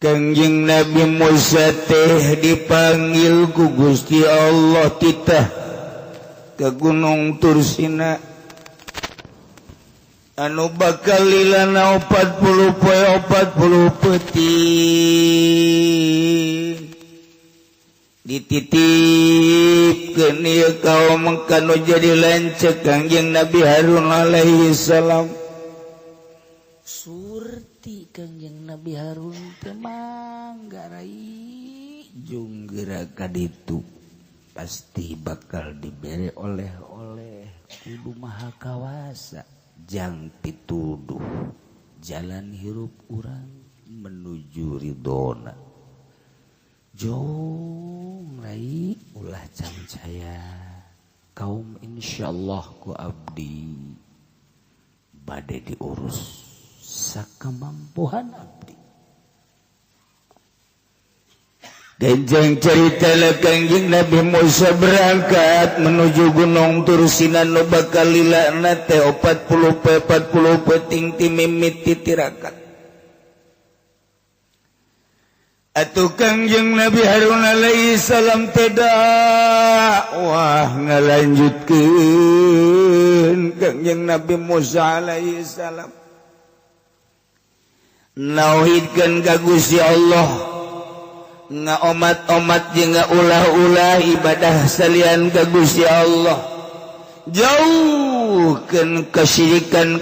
Kangjeng Nabi Musa teh dipanggil ku Gusti Allah titah ke Gunung Tursina anu bakal lilana 40 poe 40 peti dititipkeun ieu kaum kanu jadi lanceuk Kangjeng Nabi Harun alaihi salam. Surti Kangjeng Nabi Harun teh mangga rai jeung geura ka ditu pasti bakal dibere oleh-oleh kudu maha kawasa jang pituduh jalan hirup urang menuju ridona. Jong rai ulah cancaya kaum insyaallah ku abdi bade diurus sakamampuhan abdi. Ganjang cerita Kangjeng Nabi Musa berangkat menuju Gunung Tursina nu bakal lilana teh 40 peting ti mimit titirakat. Atuh Kangjeng Nabi Harun alaihi salam teh dakwah ngalanjutkeun Kangjeng Nabi Musa alaihi salam nauhidkeun ka Gusti Allah ngaomat-omat jeung ngaulah-ulah ibadah salian ka Gusti Allah jauhkeun kasyirikan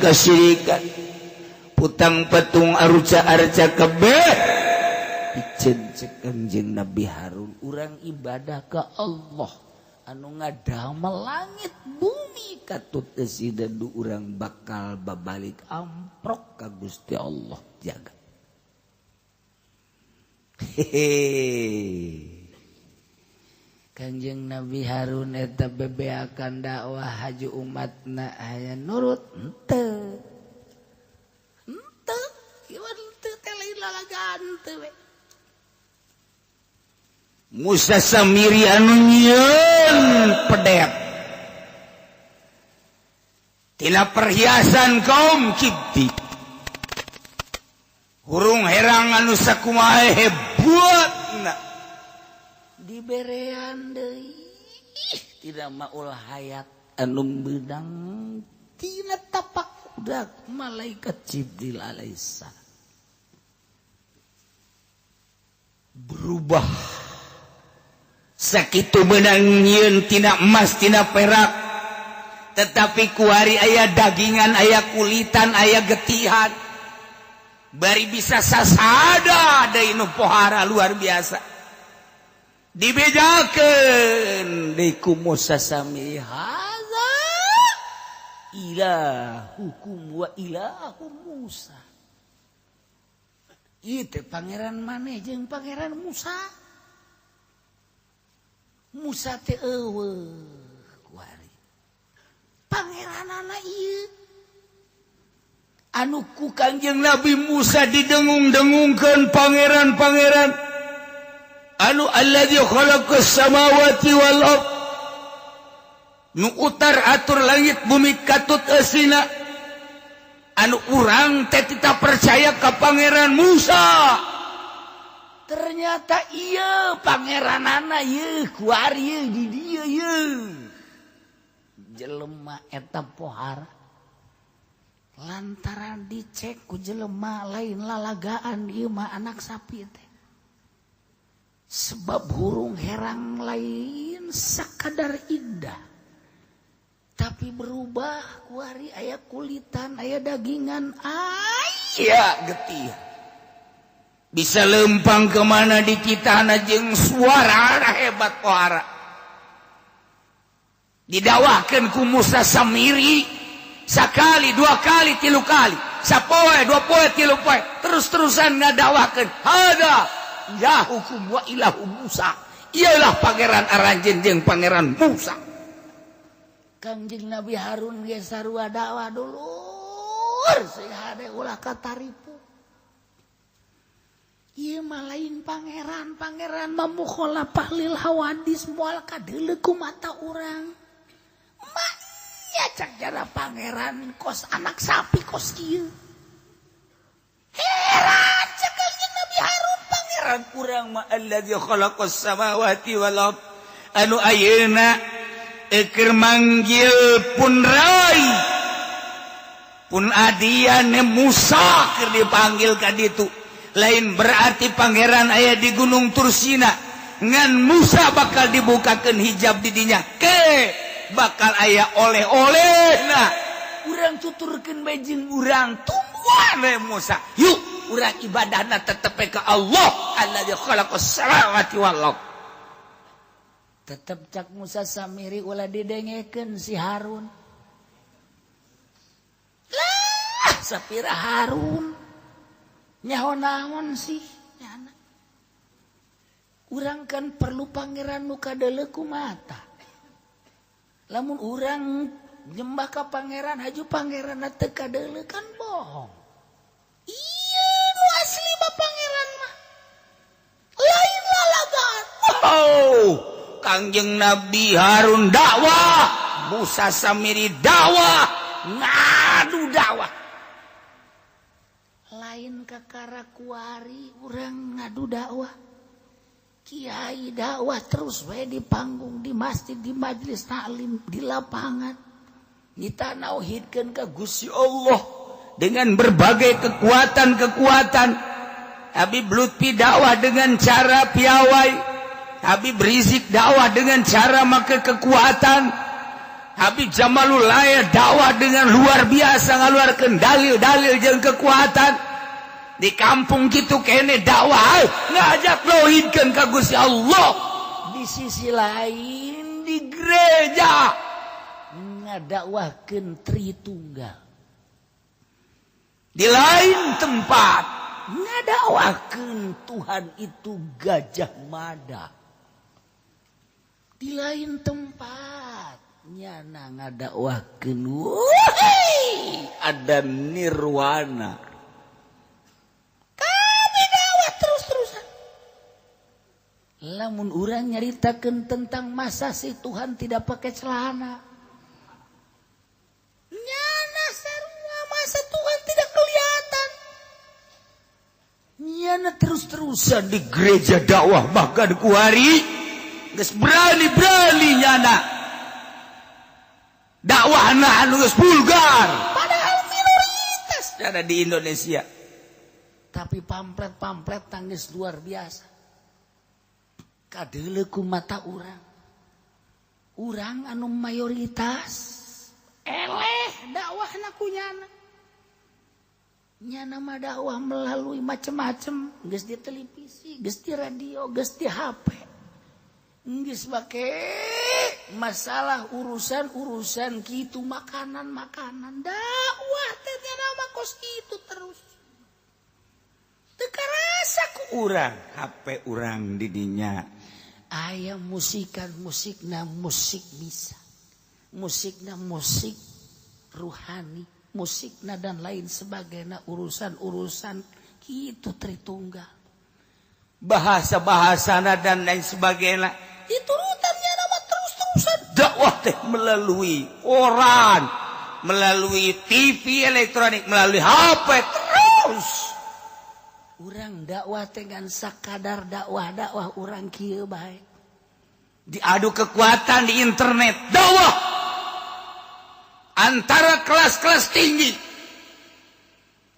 putang patung arca-arca kabeh piceun cek Kangjeng Nabi Harun urang ibadah ka Allah anu ngadamel langit bumi katut esidadu urang bakal babalik amprok ka Gusti Allah jaga. Kangjeng Nabi Harun eta bebeakan dakwah haju umatna aya nurut henteu kieu henteu teh lain lalagaan teu we. Musa Samiri anu nyieun pedet tina perhiasan kaum Kipti hurung herang anu sakumaha hebatna diberean deui tidak maul hayat anu beudang tina tapak budak malaikat Jibril alaihissalam berubah sakitu beunang nyieun tina emas tina perak tetapi kuari aya dagingan aya kulitan aya getihan bari bisa sasada deui nu pohara luar biasa dibedakeun deui ku Musa Samiri hadza ilahukum wa ilahu Musa ieu teh pangeran maneh jeung pangeran Musa Musa teh eueuh kuari pangeranana ieu anu ku Kangjeng Nabi Musa didengung-dengungkeun pangeran-pangeran anu alladzi khalaqas samawati wal ard nu utar atur langit bumi katut eusina anu urang teh tita percaya ka pangeran Musa ternyata ieu pangeranana ieu kuari ieu di dieu ieu jelema eta pohara lantaran dicek ku jelema lain lalagaan ieu mah anak sapi teh sebab hurung herang lain sakadar indah tapi berubah kuari aya kulitan aya dagingan aya getih bisa lempang kemana di kitana jeung suara hebat pohara didawahkeun ku Musa Samiri sakali, dua kali, tilu kali, sapoe, dua poe, tilu poe, terus-terusan ngadawahkeun hada ilahukum wa ilahu Musa. Ialah pangeran aranjeun jeung pangeran Musa. Kangjeng Nabi Harun ge sarua dakwah dulur sehade ulah kataripu. Ieu mah lain pangeran mamukhalafah lil hawadis moal kadeuleu ku mata urang. Ya cak jana pangeran kos anak sapi kos kieu. Heran cak Kangjeng Nabi Harun sareng-urang ma allazi khalaqas samawati wal ard anu ayeuna keur manggil pun rai pun adian Musa keur dipanggil ka ditu lain berarti pangeran aya di Gunung Tursina ngan Musa bakal dibukakeun hijab di dinya ke bakal aya oleh-olehna urang tuturkeun bae jeung urang tungguan we Musa yuk urang ibadahna tetep ka Allah allazi khalaqas samawati wal ard tetep cak Musa Samiri ulah didengekeun si Harun lah sapira Harun nyaho naon sih nyana urang kan perlu pangeran nu kadeuleu ku mata lamun urang nyembah ka pangeran haju pangeran teu kadeuleu kan bohong iya nu asli mah pangeran mah lain lalagaan oh Kangjeng Nabi Harun dakwah Musa Samiri dakwah ngadu dakwah lain kakara kuari urang ngadu dakwah kiai dakwah terus we di panggung di masjid di majelis taklim di lapangan kita nauhidkeun ka Gusti Allah dengan berbagai kekuatan Habib Lutfi dakwah dengan cara piawai Habib Rizik dakwah dengan cara make kekuatan Habib Jamalul Laya dakwah dengan luar biasa ngaluarkeun dalil-dalil jeung kekuatan di kampung gitu kene dakwah ngajak lohidkeun ka Gusti Allah di sisi lain di gereja ngadakwahkeun Tritunggal di lain tempat ngadakwahkeun Tuhan itu Gajah Mada di lain tempat nyana ngadakwahkeun ada nirwana kami dakwah terus-terusan lamun urang nyaritakeun tentang masa si Tuhan tidak pakai celana nyana sarua masa Tuhan tidak kelihatan nyana terus-terusan di gereja dakwah bahkan kuari geus berani-berani nyana dakwahna anu geus vulgar padahal minoritas ada di Indonesia tapi pamflet tangis luar biasa kadeuleu ku mata urang anu mayoritas eleh dakwahna ku nyana mah dakwah melalui macam-macam geus di televisi geus di radio geus di HP geus make masalah urusan gitu makanan dakwah teh nama kos itu terus teu karasa ku urang HP urang di dinya aya musikna musik bisa musikna musik ruhani musikna dan lain sebagainya urusan gitu Tritunggal bahasa-bahasana dan lain sebagainya diturutannya nama terus-terusan dakwah teh melalui koran melalui TV elektronik melalui HP terus urang dakwah dengan sakadar dakwah urang kieu bae diadu kekuatan di internet dakwah antara kelas-kelas tinggi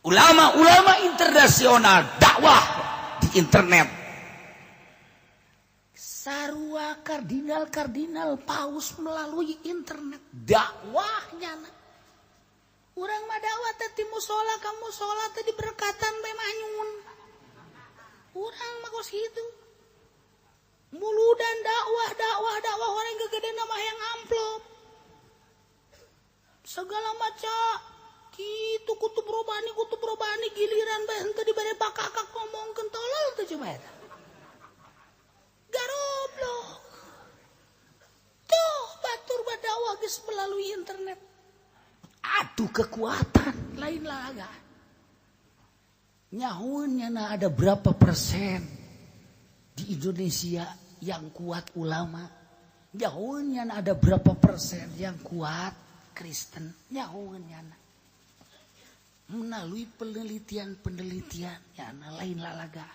ulama-ulama internasional dakwah di internet sarua kardinal paus melalui internet dakwahnya urang mah dakwah teh ti musola ka musola teh diberkatan bae manyun urang mah kos kitu muludan dakwah orang gegede mah yang amplop segala macam kitu kutub robani giliran bae henteu dibere pakakak ngomongkeun tolol teh cuma eta garoblok tuh batur badakwah geus melalui internet adu kekuatan lain laga nyahuun ada berapa persen di Indonesia yang kuat ulama nyahuun ada berapa persen yang kuat Kristen nyahuun melalui penelitian lain lalaga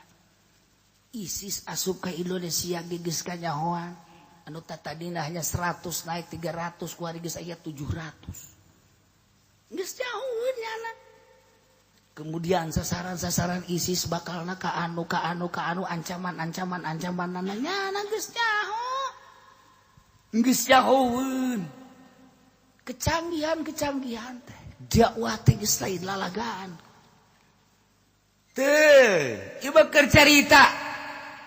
ISIS asup ke Indonesia geus kanyahoan anu tadina hanya 100 naik 300 ku hari geus aya 700 geus jauheun nyana. Kemudian sasaran-sasaran ISIS bakalna ka anu ancaman nyana geus jauheun kecanggihan teh dakwah teh geus lain lalagaan teh ieu cerita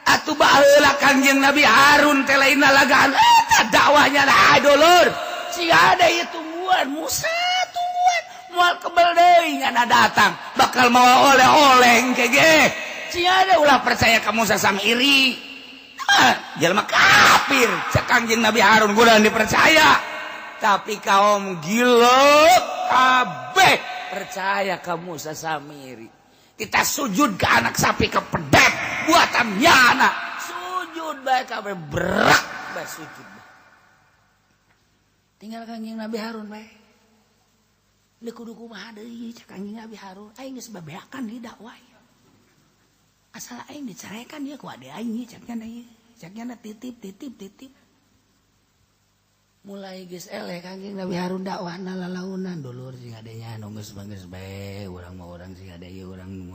atuh baheula Kangjeng Nabi Harun teh lain lalagaan eta dakwahnya da dulur si ada ieu tungguan Musa tungguan moal kebel deui ngana datang bakal mawa oleh-oleh engke ge si ada ulah percaya ka Musa Samiri jelema kafir cek Kangjeng Nabi Harun kudu dipercaya tapi kaum gila kabeh percaya ka Musa Samiri. Kita sujud ke anak sapi ke pedek buatan nyana sujud bae kabeh berak bae sujud bae. Tinggal Kangjeng Nabi Harun bae le kudu kumaha deui cek Kangjeng Nabi Harun aing geus babeakan di dakwah asal aing dicerekan ieu ku ade aing cekna ieu cekna titip mulai geus eleh Kangjeng Nabi Harun dakwahna lalaunan dulur sing adanya anu geus bae urang mah urang sing ada ieu urang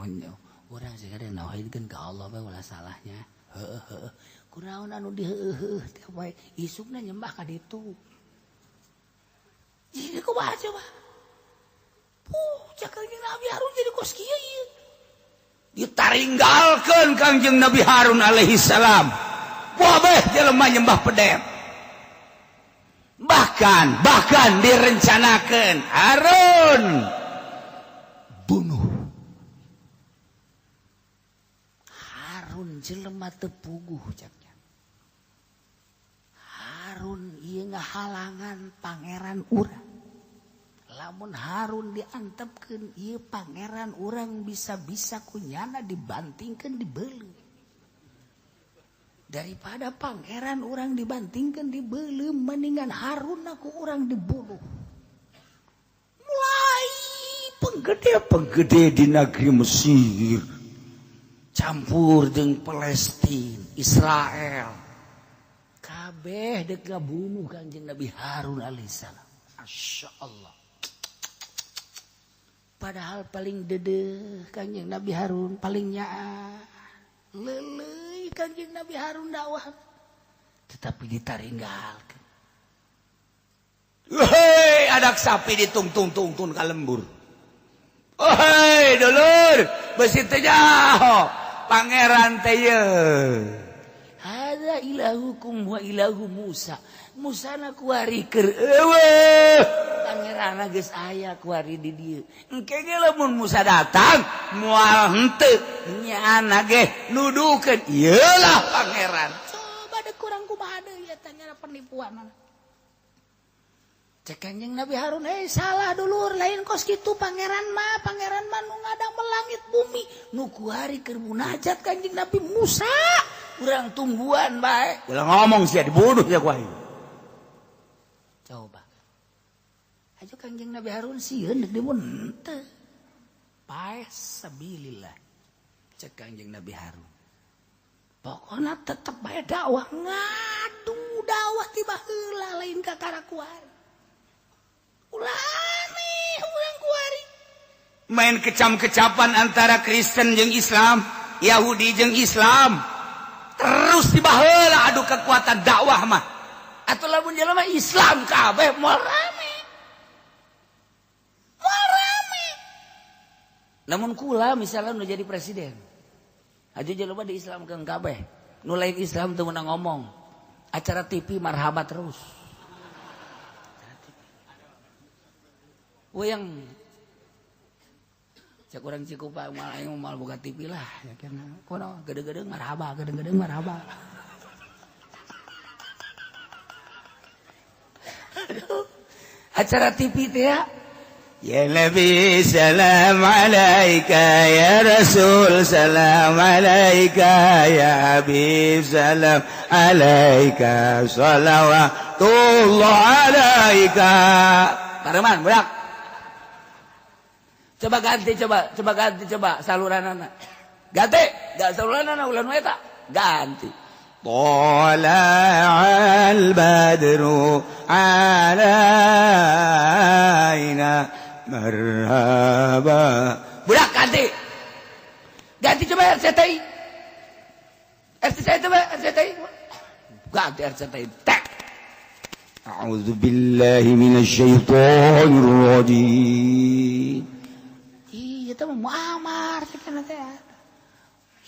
urang sing ada nauhidkeun ka Allah bae ulah salahnya heueuh kunaon anu diheueuh teh bae isukna nyembah ka ditu jadi kumaha coba cek Kangjeng Nabi Harun jadi kos kieu ieu ditaringgalkeun Kangjeng Nabi Harun alaihi salam kabeh jelema nyembah pedem. Bahkan direncanakan Harun bunuh. Harun jelema teu puguh caknya. Harun ieu ngahalangan pangeran urang. Lamun Harun diantepkeun ieu pangeran urang bisa-bisa kunyana dibantingkeun dibeuleuh. Daripada pangeran orang dibantingkan dibeuleuh mendingan Harun aku orang dibunuh. Mulai penggede di negeri Mesir campur jeung Palestina, Israel. Kabeh dek ngabunuh Kangjeng Nabi Harun alaihissalam. Masyaallah. Padahal paling dedeh Kangjeng Nabi Harun paling nyaa leuleuh Kangjeng Nabi Harun dakwah tetapi ditaringgalkeun. Hei adak sapi ditungtung-tungtun ka lembur. Hei dulur beusi teh nyaho pangeran teh yeuh. Hadza ilahukum wa ilahu Musa. Musa na kuari keur eueuh. Pangeranna geus aya kuari di dieu. Engke ge lamun Musa datang moal henteu nyana ge nuduhkeun ieulah pangeran. Coba deh kurang kumaha deui eta nya penipuan. Cek Kangjeng Nabi Harun salah dulur lain kos kitu pangeran mah nu ngadang melangit bumi nu kuari keur munajat Kangjeng Nabi Musa. Urang tungguan bae. Ulah ngomong sia dibunuh ya ku aing. Coba. Aja Kangjeng Nabi Harun sieun deuk dibunuh teu. Paes sabilillah. Cek Kangjeng Nabi Harun. Pokona tetep bae dakwah ngadu dakwah ti baheula lain ka karakuari. Ulami urang kuari. Main kecam-kecapan antara Kristen jeung Islam, Yahudi jeung Islam. Terus di baheula adu kekuatan dakwah mah. Atuh lamun jelema Islam kabeh moal rame. Namun kula misalnya nu jadi presiden. Aja jelema diislamkeun kabeh. Nu lain Islam teu meunang ngomong. Acara TV marhaba terus. Yang cek urang Cikupa moal aing moal boga TV lah. Ya kana kono gede-gede marhaba, gede-gede marhaba. Acara TV teh ya Nabi salam alaika ya Rasul salam alaika ya Habib salam alaika salawatullah alaika. Pareman budak. Coba ganti saluranana. Ganti, da saluranana ulah nu eta. ganti. Tala'al badru alaina marhaba. Budak ganti. Ganti coba RCTI. RCTI coba RCTI. Ganti RCTI. Tek. A'udzu billahi minasyaitonir rajim. Iya teh mau amar cenah teh.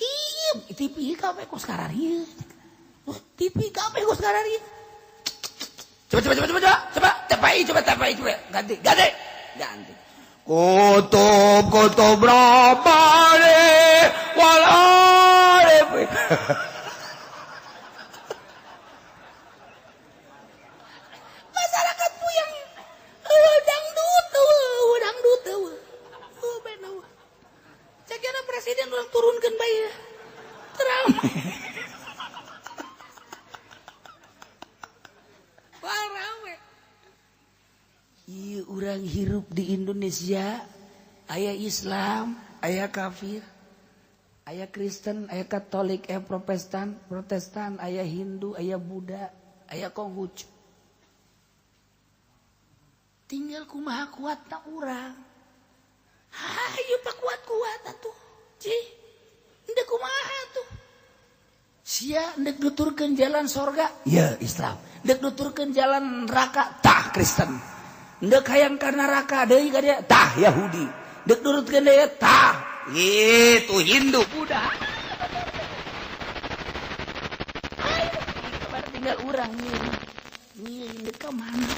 Iya, TV kabeh ku sekarang ieu. TV kabeh ku sekarang ieu. Coba TPI coba ganti. Kutub Rabbani wal arif. Masyarakat puyeng dangdut bener. Cekana presiden ulang turunkeun bae. Terang. Parah. Ieu urang hirup di Indonesia aya Islam, aya kafir, aya Kristen, aya Katolik, aya Protestan, aya Hindu, aya Buddha, aya Konghucu. Tinggal kumaha kuatna urang. Hayu pak kuat atuh. Cih. Endek kumaha tuh. Sia endek nuturkeun jalan sorga, ya Islam. Endek nuturkeun jalan neraka, tah Kristen. Endek hayang ka neraka deui ka dia, tah Yahudi. Endek nurutkeun deui tah itu Hindu, Buddha. Ayo, kabar tinggal urang nih endek ka mana?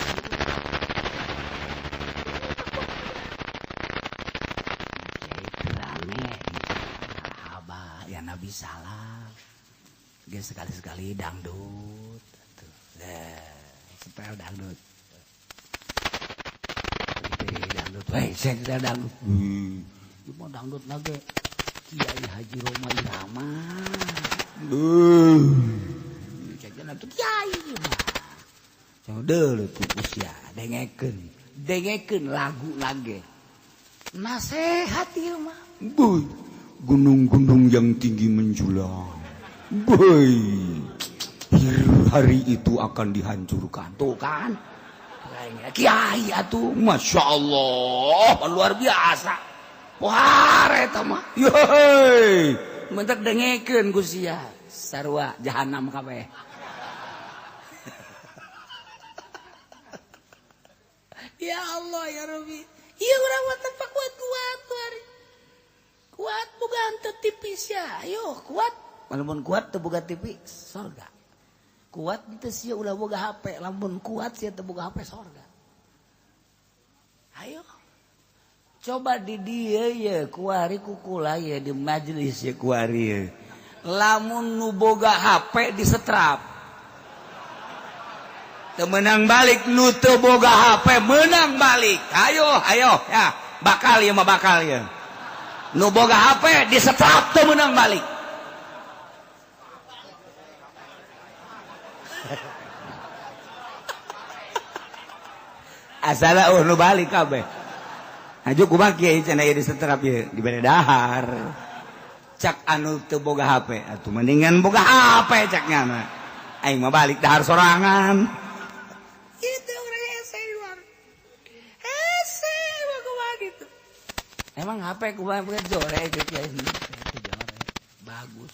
Nabi salam, dia sekali-sekali dangdut, setel dangdut, saya dangdut, mau dangdut lagi, Kiai Haji Roma Irama, saya nanti Kiai mah, jangan dulu tuh usia, dengekin lagu lagi, nasehat ya mah, gunung-gunung yang tinggi menjulang. Boy, hari itu akan dihancurkan. Tuh kan, Kiai atuh, masya Allah, luar biasa. Wah, eta mah, yoi, mentek dengekeun gusia, sarua jahanam kabeh. Ya Allah ya Rabbi, iya urang mah tempat kuat hari. Kuat boga henteu tipis ya. Ayo kuat. Lamun kuat teu boga TV sorga. Kuat teu sia ulah boga HP. Lamun kuat sia teu boga HP sorga. Ayo. Coba di dieu ye kuari kukula ye di majelis ye kuari ye. Lamun nu boga HP disetrap. Teu meunang balik nu teu boga HP meunang balik. Ayo ya. Bakal ye mah bakal ye. Nu boga HP disetrap teu meunang balik. Asala nu balik kabeh. Aju kumaha kieu cenah ieu disetrap ieu dibere dahar. Cak anu teu boga HP atuh mendingan boga HP caknya mah. Aing mah balik dahar sorangan. Itu urang hese di luar. Hese mah kumaha gitu. Emang HP kumaha jore gitu ya. Bagus.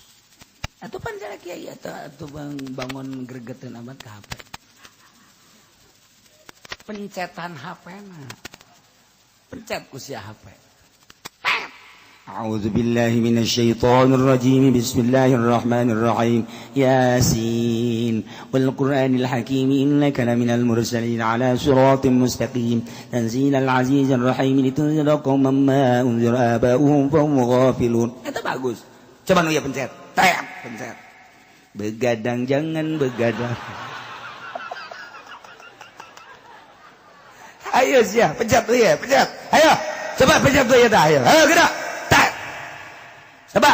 Atuh pan cara kiai atuh bangun gregeteun amat ka HP. Pencetan HP na. Pencet ku sia HP. A'udzu billahi minasyaitonir rajim. Bismillahirrahmanirrahim. Yasin wal Qur'anil hakim innaka laminal mursalin ala siratim mustaqim. Tanzilal azizir rahim litunzira qauman ma unzira aba'uhum fahum ghafilun. Eta bagus. Coba nu ya pencet. Pencet. Begadang jangan begadang. Ayo sia, pencet tuh ya, pencet. Ayo, coba pencet tuh ya dah. Ayo gerak. Coba.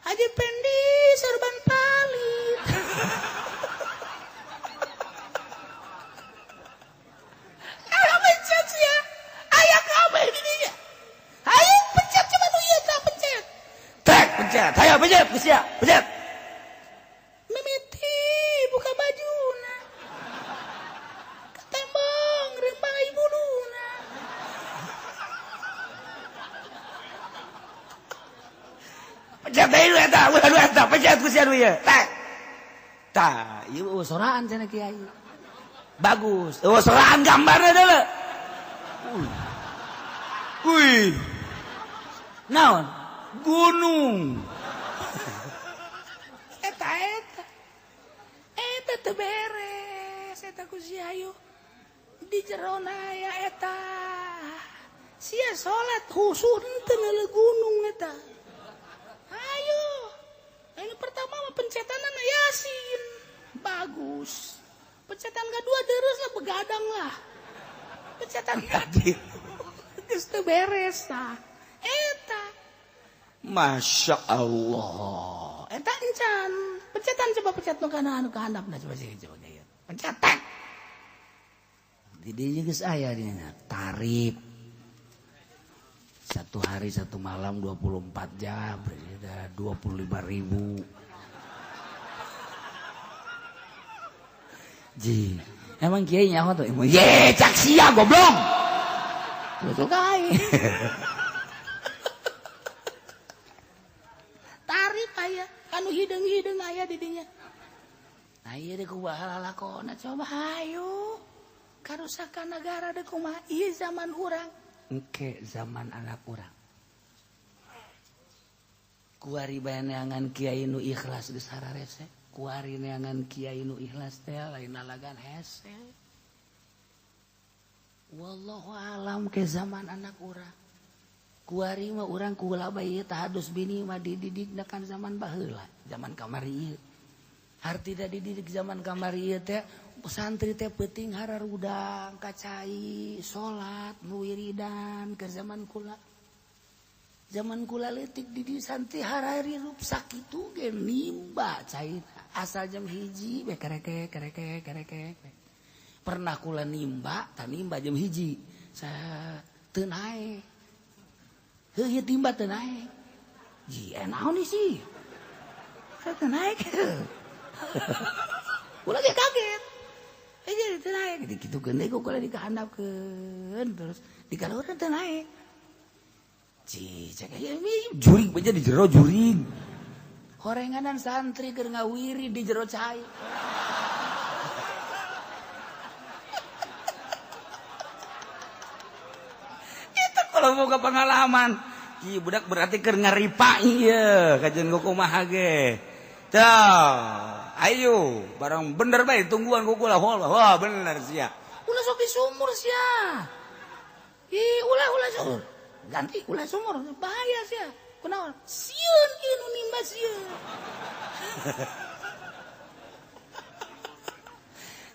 Haji Pendi sorban palit. Ayo pencet ya. Ayo kabeh di dinya. Ayo pencet coba nu ieu tah pencet. ya. Ayo pejet geus sia, pejet. Mimiti buka bajuna. Ketembong rembang ibuluna. Pejet deui eta, ulah eta, pejet geus sia ieu. Tah, ieu soraan cenah kiai. Bagus. Soraan gambarna deuleu. Wih. Naon? Gunung. Eta teu beres eta ku si ayu. Di jerona aya eta. Sia salat khusus teu neuleuh gunung eta. Ayo. Ini pertama mah pencetanana Yasin. Bagus. Pencetan kedua terus lah begadang lah. Pencetan ketiga geus teu beres tah. Eta. Masya Allah. Eta encan. Pencetan coba pencet nu kana anu ka handapna coba gaya. Pencetan. Di dieu geus aya dina tarif. 1 hari 1 malam 24 jam berarti 25.000. Ji, emang kiai nyawa tuh? Ye, cak sia goblok. Betul kai. Tarif aya, anu hideung-hideung aya di dinya. Nah ieu deh kumaha lalakonna coba hayu. Karusakan negara deh kumaha ieu zaman urang. Engke zaman anak urang. Kuari bayangan kiai nu ikhlas geus hararese. Kuari neangan kiai nu ikhlas teh lain nalagan hese. Wallahu alam ke zaman anak urang. Kuari mah urang kula bae tahadus bini mah dididikna kan zaman baheula, zaman kamari ieu. Hartina dididik zaman kamari ieu teh santri teh penting hararudang, kacai, salat, nu wiridan ke zaman kula. Zaman kula leutik di santri harari rup sakitu ge nimba caina. Asal jam hiji kereke. Pernah kula nimba, tak nimba jam hiji. Saya teu naek. Heuh timba teu naek. Ji naon sih? Saya teu naek. Kula ge kaget. Jadi teu naek. Dikitukeun deui kula dikahandapkeun terus dikaluhurkeun teu naek. Ji cek jurig bae di jero jurig. Horenganan santri keur ngawiri di jero cai. Itu kalau boga pengalaman. Ki budak berarti keur ngaripa ieu, kajen kumaha ge. Tah, ayo barang bener bae tungguan ku kula. Wah, bener sia. Ulah sok di sumur sia. Ulah sumur. Ganti ulah sumur bahaya sia. Kunaon? Sieun ieu nu nimba sieun.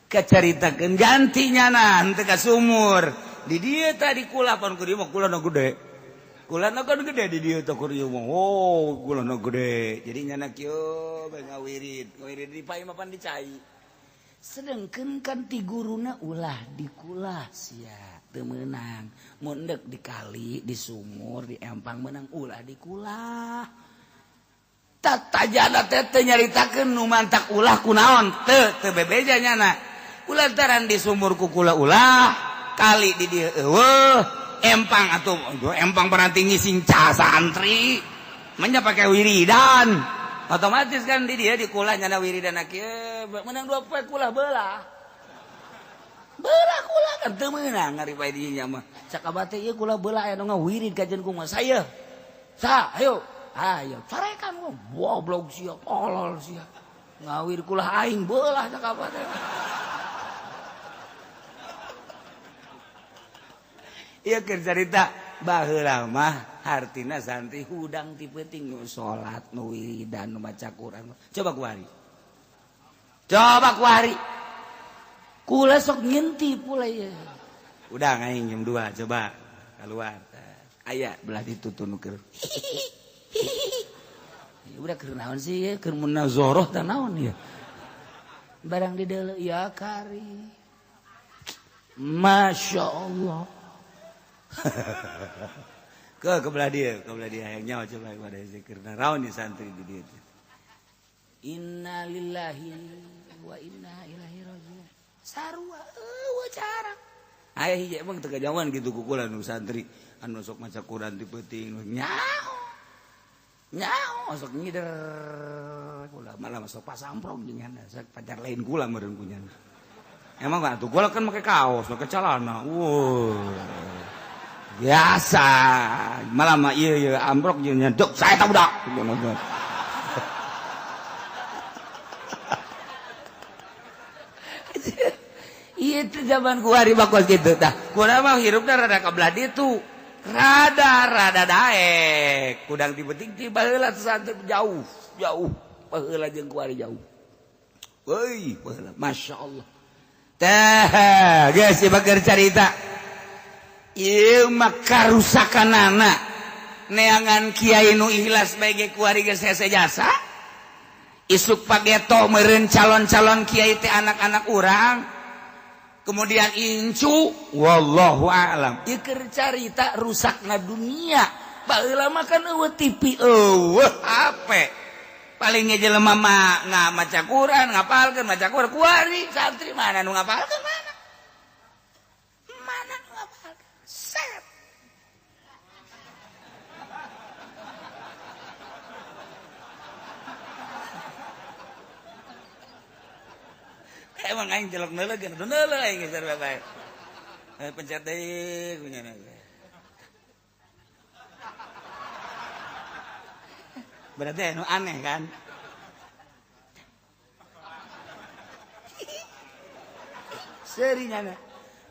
Kacaritakeun ganti nyana henteu ka sumur. Di dieu tadi kula pan ku dieu mah kula na gede. Kula na kan gede di dieu teh ku dieu mah. Oh, kula na gede. Jadi nyana kieu bae ngawirid. Ngawirid di pai mah pan dicai. Sedengkeun kan ti guruna ulah dikulah sia. Teu meunang. Mun deuk di kali, di sumur, di empang meunang ulah dikulah. Tatajana teh teu nyaritakeun nu mantak ulah kunaon, teu bebeja nyana. Kulantaran di sumur ku kula ulah, kali di dieu eueuh, empang atuh empang peranti ngising ca santri. Manya pake wiridan. Otomatis kan di dieu dikulah nyana wiridan kieu, meunang 2 poe kulah beulah. Beulah kula kan teu meunang ngaripae di nya mah. Sakabate ieu kula beulah aya nu ngawirid kajen ku mah saya. Ayo. Carekan ku. Goblok sia, tolol sia. Ngawir kula aing beulah sakabate. Ieu keur carita baheula mah hartina santri hudang ti penting nu salat, nu wiridan, nu maca Quran. Coba kuari. Kula sok ngintip pula ya. Udah aing jam 2 coba keluar. Aya belah ditutu nu keur. Udah keur naon sih ya? Keur munazarah teh naon ya? Barang di deuleu ya kari. Masya Allah. kebelah dia yang nyawa coba pada zikir naon di santri di dia. Inna lillahi wa inna ilaihi rajiun. Sarua cara. Aya hiji emang teu kajawan kitu kukula nu santri anu sok maca Quran di peuting nyaho sok ngider kula malah masuk pasamprong dengan sak pacar lain kula meureun kunyan. Emang kan tuh kula kan make kaos, make celana. Biasa. Malah mah ieu amprok jeung nyedok saya tak budak. Iya itu zaman gua hari bakos gitu tah. Kumaha mah hirupna rada kabelah ditu. Rada daek. Kudang tibeting tiba heula santri jauh. Baheula jeung kuari jauh. Euy, baheula masyaallah. Tah, geus bakeur carita. Ieu mah karusakanana. Neangan kiai nu ikhlas bae ge kuari geus hese jasa. Isuk pageto meureun calon-calon kiai teh anak-anak urang. Kemudian incu wallahu a'lam ieu carita rusakna dunia baheula mah kan eueuh TV hape paling jelema mah maca Quran ngapalkeun maca Quran kuari santri mana nu ngapalkeun mana nu ngapalkeun set emang aing jelek neuleuh geus neuleuh aing geus bae. Pencet deui kunyana. Berarti anu aneh kan? Serinyana.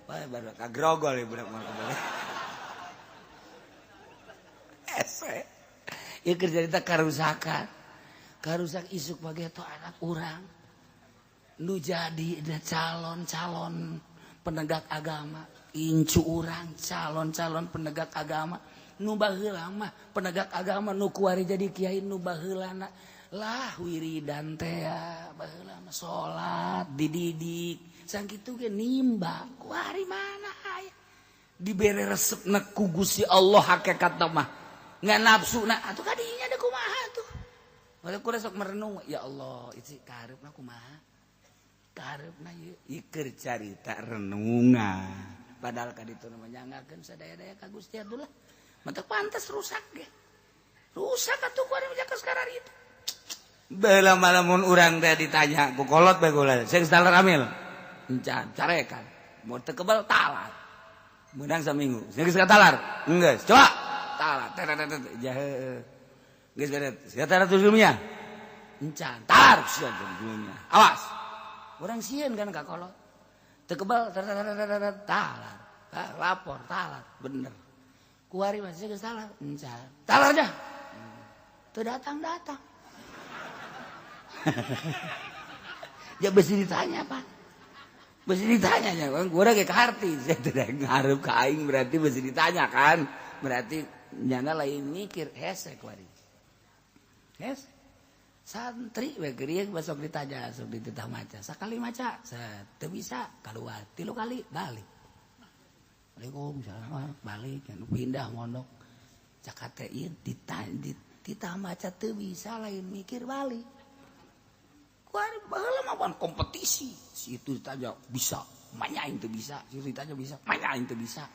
Wah baru kagrogol ya budak mah kabeh. Ese. Ieu keur cerita karusakan. Karusak isuk pageto anak urang. Nu jadi calon-calon penegak agama incu urang calon-calon penegak agama nu baheula mah penegak agama nu kuari jadi kiai nu baheulana lah wiridan teh baheula mah salat dididik sakitu ge nimba kuari mana aya dibere resepna ku Gusti Allah hakikatna mah ngan nafsuna atuh kadinya da kumaha tuh bade kudu sok merenung ya Allah isi kareupna kumaha karepna ieu keur carita renungan padahal ka ditu menyangakeun sadaya-daya ka Gusti Abdullah mantep pantes rusak ge rusak atuh ku ari menjaga sekarang itu beula malamun urang teh ditanya ku kolot bae kula sing talar amil encan carekan mun teu kebal talat meunang saminggu sing geus talar geus coba talat jahe geus garet sekitar 7 dunia encan talar sia dunia awas orang sieun kan ka kolot teu kebal talar lapor talar bener kuari masih geus talar encan talar dah teu datang ya besi ditanya Pak besi ditanya nya gua ge kaharti saya teu ngarep ka aing berarti besi ditanya kan berarti nyana lain mikir hese kuari hese santri we geureug besok ditanya sok dititah maca sakali maca teu bisa kaluar 3 kali balik Waalaikumsalam balik anu pindah mondok cakat teh ieu dititah maca teu bisa lain mikir balik kuari baheula mah kompetisi si itu ditanya bisa manyain teu bisa si itu ditanya bisa manyain teu bisa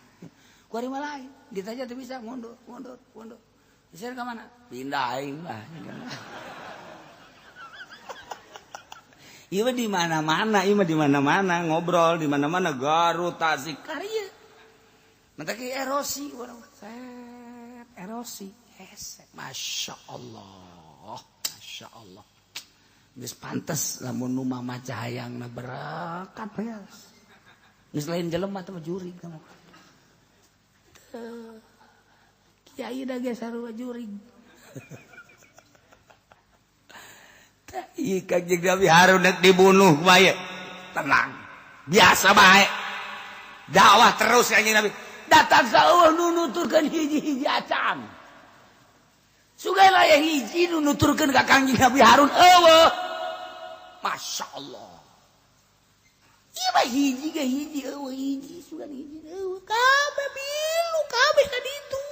kuari mah lain ditanya teu bisa mundur geser ka mana pindah aing lah Iya di mana-mana, ngobrol di mana-mana Garut, Tasik, karya. Nanti kayak erosi, masya Allah. Geus pantes lamun nu mama cahayangna berangkat beas. Geus lain jelema teh jurig kamu. Kiai da ge sarua jurig. Iya Kanjeng Nabi Harun nek dibunuh bae tenang biasa bae dakwah terus Kanjeng Nabi datang ka Allah nu nuturkeun hiji-hiji acan sugana aya hiji nu nuturkeun ka Kanjeng Nabi Harun eueuh Masya Allah ieu mah hiji ge hiji eueuh hiji sugana hiji eueuh kabeh milu kabeh ka ditu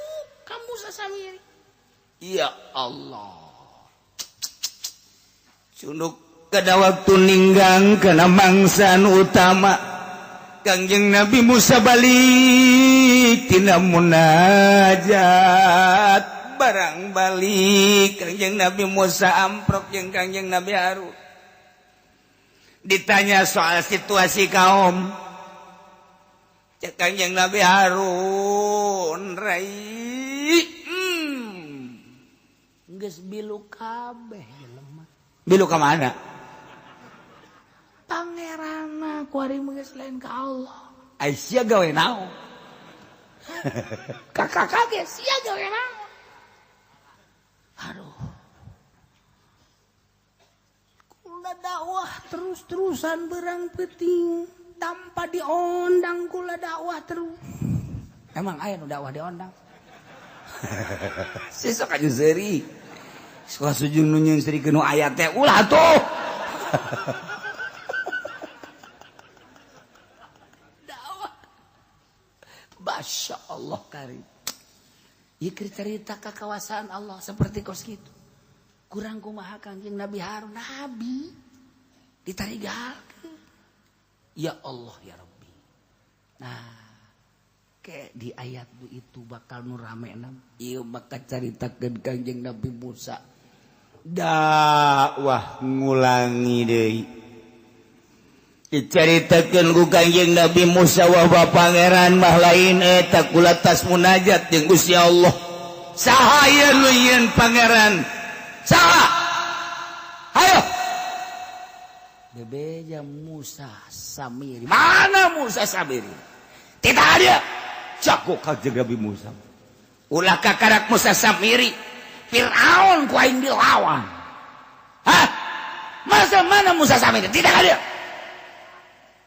Musa Samiri. Ya Allah. Cunduk kada waktu ninggang kana mangsan utama. Kangjeng Nabi Musa balik tina munajat. Barang balik Kangjeng Nabi Musa amprok jeung Kangjeng Nabi Harun. Ditanya soal situasi kaum. Cek Kangjeng Nabi Harun rai. Geus bilu kabeh lemah. Bilu ka mana? Pangeranna kuari geus lain ka Allah. Ai sia gawe naon? Kakak ge sia gawe naon? Aduh. Kula dakwah terus-terusan berang penting tanpa diondang kula dakwah terus. Emang aya nu dakwah diondang? Sesok aja seri. Suka sujung nunyeun serikeun nu aya teh ulah tuh. Dakwah. Masya Allah karim. Ieu cerita kekuasaan Allah seperti kos kitu. Kurang kumaha Kangjeng Nabi Harun nabi ditarigalkeun. Ya Allah ya Rabbi. Nah, ke di ayat itu bakal nu ramena ieu bakal caritakeun Kangjeng Nabi Musa dakwah ngulangi deui. Dicaritakeun ku Kangjeng Nabi Musa wah pangeran mah lain eta kulatas munajat jeung Gusti Allah. Saha ieu yen pangeran? Saha? Hayo. Bebeja Musa Samiri. Mana Musa Samiri? Tidak ada. Jago Kangjeng Nabi Musa. Ulah kakarak Musa Samiri. Fir'aun ku aing dilawan. Hah? Masa mana Musa Samiri? Tidak ada.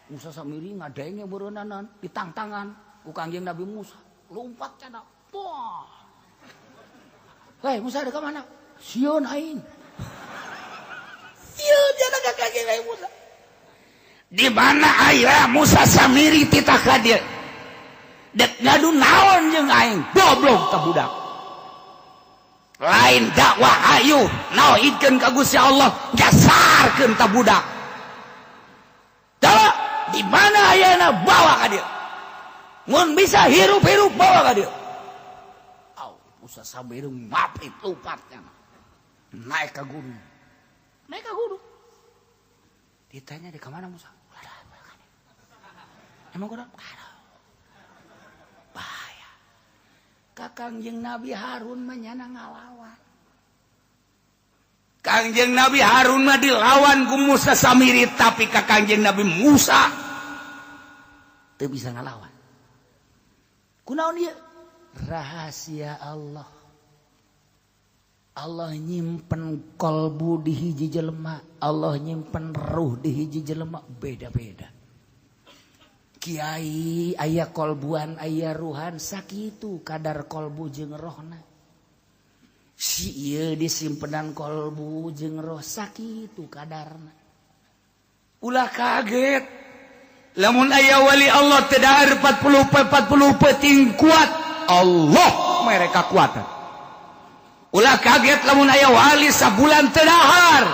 Musa Samiri ngadenge beureunanan ditangtangan ku Kangjeng Nabi Musa. Lompat cenah. Wah. Hei Musa ada ke mana? Sieun aing. Sieun cenah ka Kangjeng Nabi Musa. Di mana aya Musa Samiri titah ka dieu? Dek ngadu naon jeung aing goblok ka budak. Lain dakwah ayu naohikeun ka Gusti Allah gasarkeun ka budak. Dawa di mana ayana bawa ka dieu. Mun bisa hirup-hirup bawa ka dieu. Au Musa Samiri mapit lupatnya. Naik ka gunung. Naik ka gunung. Ditanya di ka mana Musa? Emang kurang? Bahaya. Kangjeng Nabi Harun menyana ngalawan. Kangjeng Nabi Harun mah dilawan ku Musa Samiri tapi ka Kangjeng Nabi Musa teu bisa ngalawan. Kunaon ieu? Rahasia Allah. Allah nyimpen kolbu di hiji jelema, Allah nyimpen ruh di hiji jelema beda-beda. Kiai aya kolbuan aya ruhan sakitu kadar kolbu jeung rohna. Si ieu disimpenan kolbu jeung roh sakitu kadarna. Ulah kaget. Lamun aya wali Allah teu dahar 40 peuting kuat, Allah mereka kuatan. Ulah kaget lamun aya wali sabulan teu dahar.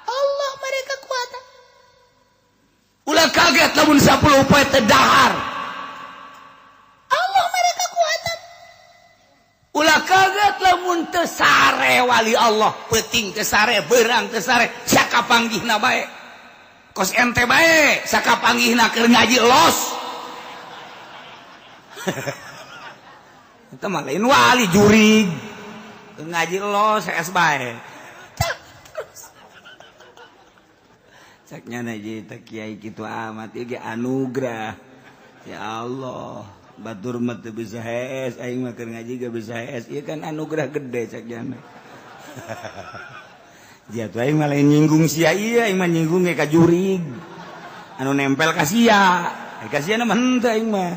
Allah mereka kuatan. Ulah kaget lamun 10 poe teu dahar. Allah mereka kuatan. Ulah kaget lamun teu sare wali Allah, peuting teu sare, beurang teu sare, sakapanggihna bae. Kos ente bae, sakapanggihna keur ngaji los. Eta mah lain wali jurig. Ngaji los es bae. Caknya naji tak kiai kitu amat ieu anugerah. Ya Allah, batur mah teu bisa hees, aing mah keur ngaji gak bisa hees. Ieu kan anugerah gede caknya. Jatuh aing mah lain nyinggung sia ieu, aing mah nyinggung ge ka jurig. Anu nempel ka sia. Ka sia mah henteu aing mah.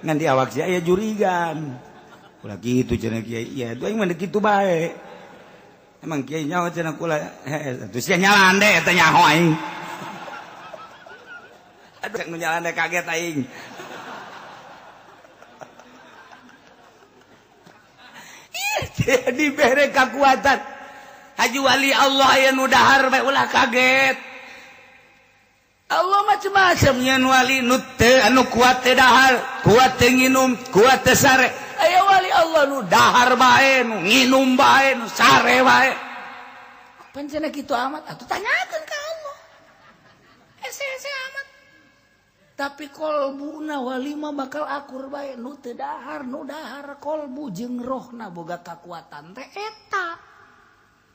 Ngan di awak sia aya jurigan. Ulah kitu cenah kiai. Iya, itu aing mah kitu bae. Emang kiai nyaho cenah kula hees. Atuh sia nyalande eta nyaho aing. Aduh nu nyalande kaget aing. dibere kekuatan. Haji wali Allah aya nu dahar bae ulah kaget. Allah macam-macam nya wali nu teu anu kuat teh dahar, kuat teh nginum, kuat teh sare. Aya wali Allah nu dahar bae, nu nginum bae, nu sare bae. Pancena kitu amat atuh tanyakeun ka Allah. Ese-ese amat. Tapi kolbuna wali mah bakal akur bae nu teu dahar, nu dahar kolbu jeung rohna boga kakuatan teh eta.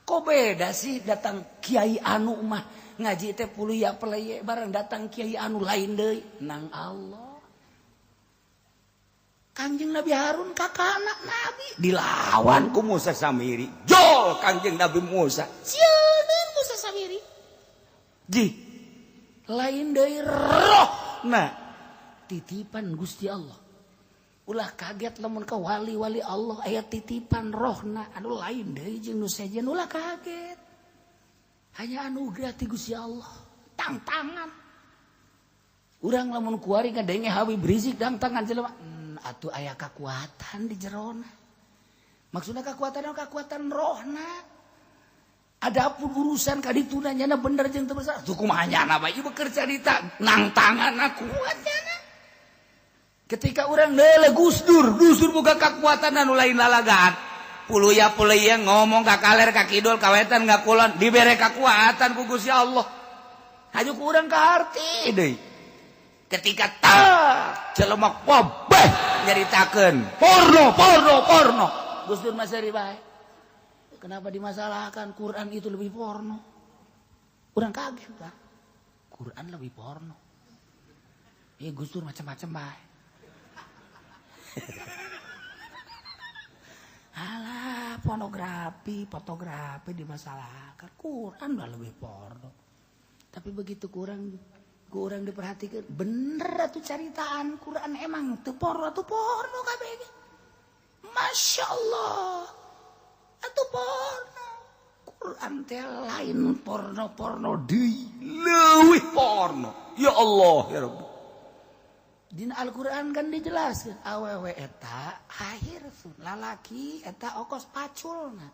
Kok beda sih datang kiai anu mah ngaji teh puluya peleye bareng datang kiai anu lain deui nang Allah. Kanjeng Nabi Harun kakana Nabi dilawan ku Musa Samiri. Jol Kanjeng Nabi Musa. Sieun Musa Samiri. Ji lain deui rohna titipan Gusti Allah. Ulah kaget lamun ka wali-wali Allah aya titipan rohna anu lain deui jeung nu sejen ulah kaget. Hanya anugerah ti Gusti Allah. Tantangan. Urang lamun kuari ngadenge hawi berisik tantangan jelema. Atuh aya kekuatan di jerona. Maksudna kekuatan rohna. Adapun urusan kadituna nyana bener jeung teu bener. Tuh kumaha nyana bae ieu beker carita nang tanganna kuat nyana. Ketika orang lele Gusdur buka kekuatan anu lain lalagaan. Puluya ngomong ka kaler ka kidul kawetan ka kulon dibere kekuatan ku Gusti Allah. Hajuk urang ka harti deui. Ketika jelema pobeh nyaritakeun porno. Gusdur mah seri bae. Kenapa dimasalahkan Quran itu lebih porno? Urang kaget kan. Quran lebih porno. Gusdur macam-macam bae. Alah pornografi, fotografi dimasalahkan. Quran mah lebih porno. Tapi begitu kurang diperhatikan, bener atuh caritaan Quran emang teu porno kabeh. Masya Allah. Atuh porno. Quran teh lain porno deui, leuwih porno. Ya Allah, ya Rabbi. Dina Al-Quran kan dijelaskan awewe eta akhir lalaki eta okos paculna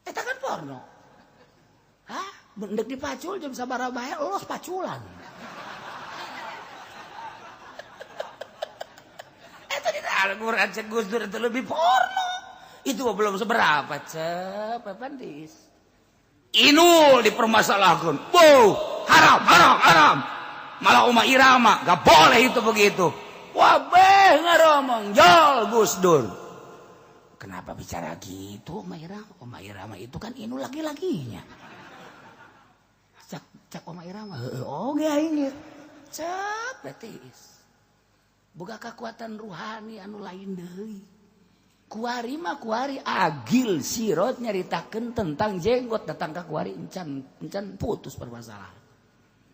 eta kan porno. Hah? Mendek dipacul jam sabaraha bae los paculan. Eta dina Al-Quran cek Gusdur itu lebih porno. Itu belum seberapa cep Pandis. Inul dipermasalahkan. Haram. Malah Uma Irama gak boleh itu begitu. Wabeh ngaromong jol Gusdur. Kenapa bicara gitu Uma Irama? Uma Irama itu kan Inul laki-lakinya. Cak Uma Irama. Oke aing. Cep betis. Boga kekuatan ruhani anu lain deui. Kuari mah kuari agil sirot nyaritakeun tentang jenggot datang ka kuari encan putus permasalahan.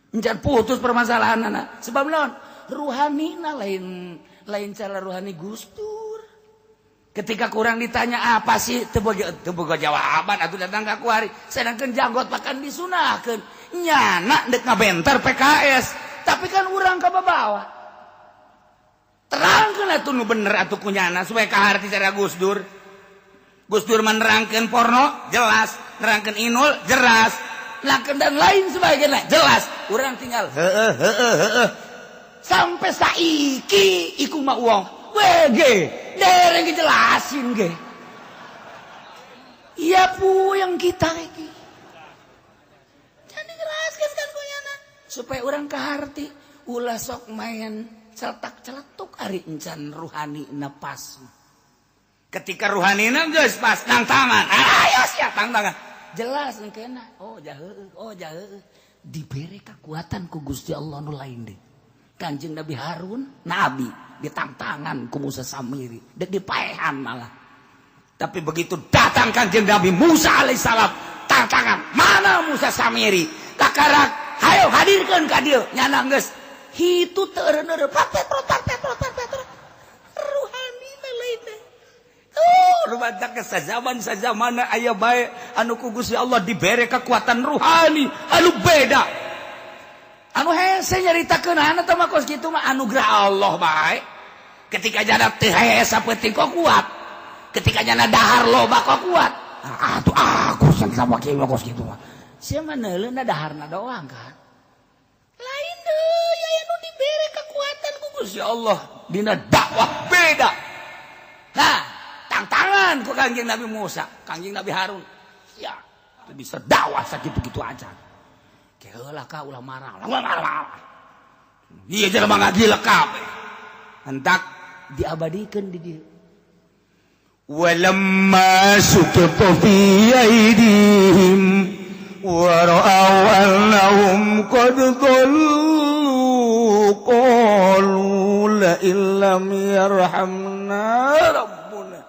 Encan putus permasalahan anak. Sebab naon? Ruhanina lain cara ruhani Gusdur. Ketika kurang ditanya apa sih teu boga jawaban atuh datang ka kuari. Sedangkan janggot pakan disunahkeun. Nyana dek ngabenter PKS. Tapi kan urang ka babawa. Terangkeun atuh nu bener atuh kunyana supaya kaharti cara Gusdur. Gusdur menerangkeun porno jelas, nerangkeun Inul jelas. Laken dan lain sebagainya jelas. Urang tinggal sampai saiki iku mah uang wege dereng dijelasin ge. Iya puyeng kita iki. Jadi jelaskan kan kuyana supaya orang kaharti ulah sok main celetak-celetuk ari encan ruhani napas. Ketika ruhanina geus pas nang tangan. Ayo sia tang tangan. Jelas engkena. Oh jaheuh. Dibere kekuatan ku Gusti Allah nu lain deui. Kanjeng Nabi Harun, nabi ditangtangan ku Musa Samiri, dek dipaehan malah. Tapi begitu datang Kanjeng Nabi Musa alaihissalam, tantangan, mana Musa Samiri? Kakarak, hayo hadirkeun ka dieu. Nyana geus hitu teu eureun-eureun, Petrot. Ruhani teh lain deui. Rumatak ke sajaman aya bae anu ku Gusti Allah dibere kekuatan ruhani anu beda. Anu hese nyaritakeun hana teh mah kos kitu mah anugerah Allah bae. Ketika jadak teh hese saeuting kok kuat. ketika nyana dahar loba kok kuat. Atuh aku sama kieu kos kitu mah. Sia mah neuleuh daharna doang kan. Lain deui aya nu dibere kekuatan ku Gusti Allah dina dakwah beda. Nah, tantangan ku Kangjeng Nabi Musa, Kangjeng Nabi Harun. Ya, bisa dakwah sakitu-kitu aja. Keheula ka ulah marah. Ieu jelema ngagila kabeh. Hendak diabadikeun di dieu. Walamma suqita fi aydihim wa ra'aw annahum qad dhallu qalu la illam yarhamna rabbuna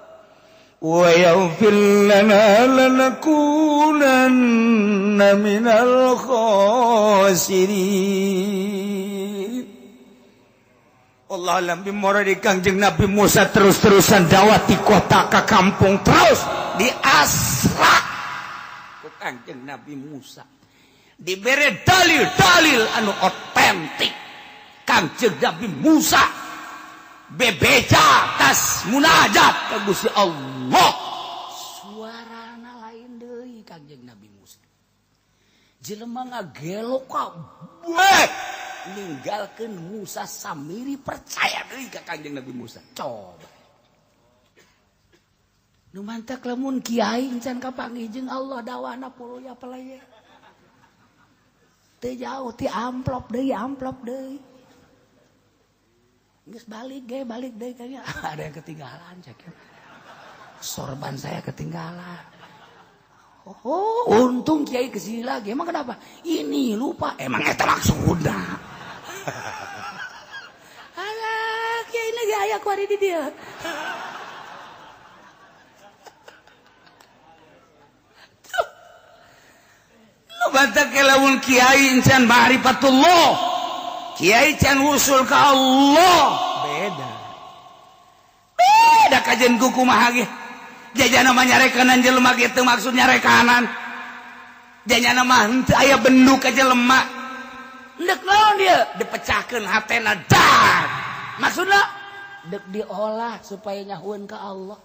wa yaghfir lana lanakunanna minal khasirin. Allah alam bimora di Kangjeng Nabi Musa terus-terusan dakwah di kota ke kampung terus di Asra ku Kangjeng Nabi Musa diberi dalil-dalil anu otentik. Kangjeng Nabi Musa bebeja tas munajat ka Gusti Allah suarana lain deui Kangjeng Nabi Musa jelema ngagelo kabeh ninggalkeun Musa Samiri percaya deui ka Kangjeng Nabi Musa. Coba nu mantak lamun kiai can kapanggih jeung Allah dawana puluh ya pelaya teu jauh ti amplop deui geus balik deui kayaknya ada yang ketinggalan cek sorban saya ketinggalan. Oh, untung kiai kesini lagi. Emang kenapa? Ini lupa. Emang eta maksudna. Alah, kiai lagi aya kuari di dia. Lu bantah ke lamun kiai can ma'rifatullah. Kiai can usul ke Allah. Beda kajian kuku mah ge. Jajana mah nyarekanan jelema kitu maksudnya rekanan. Jajana mah henteu aya benduk ka jelema. Endek naon dia? Dipecahkeun hatena dar. Maksudna dek diolah supaya nyahueun ka Allah.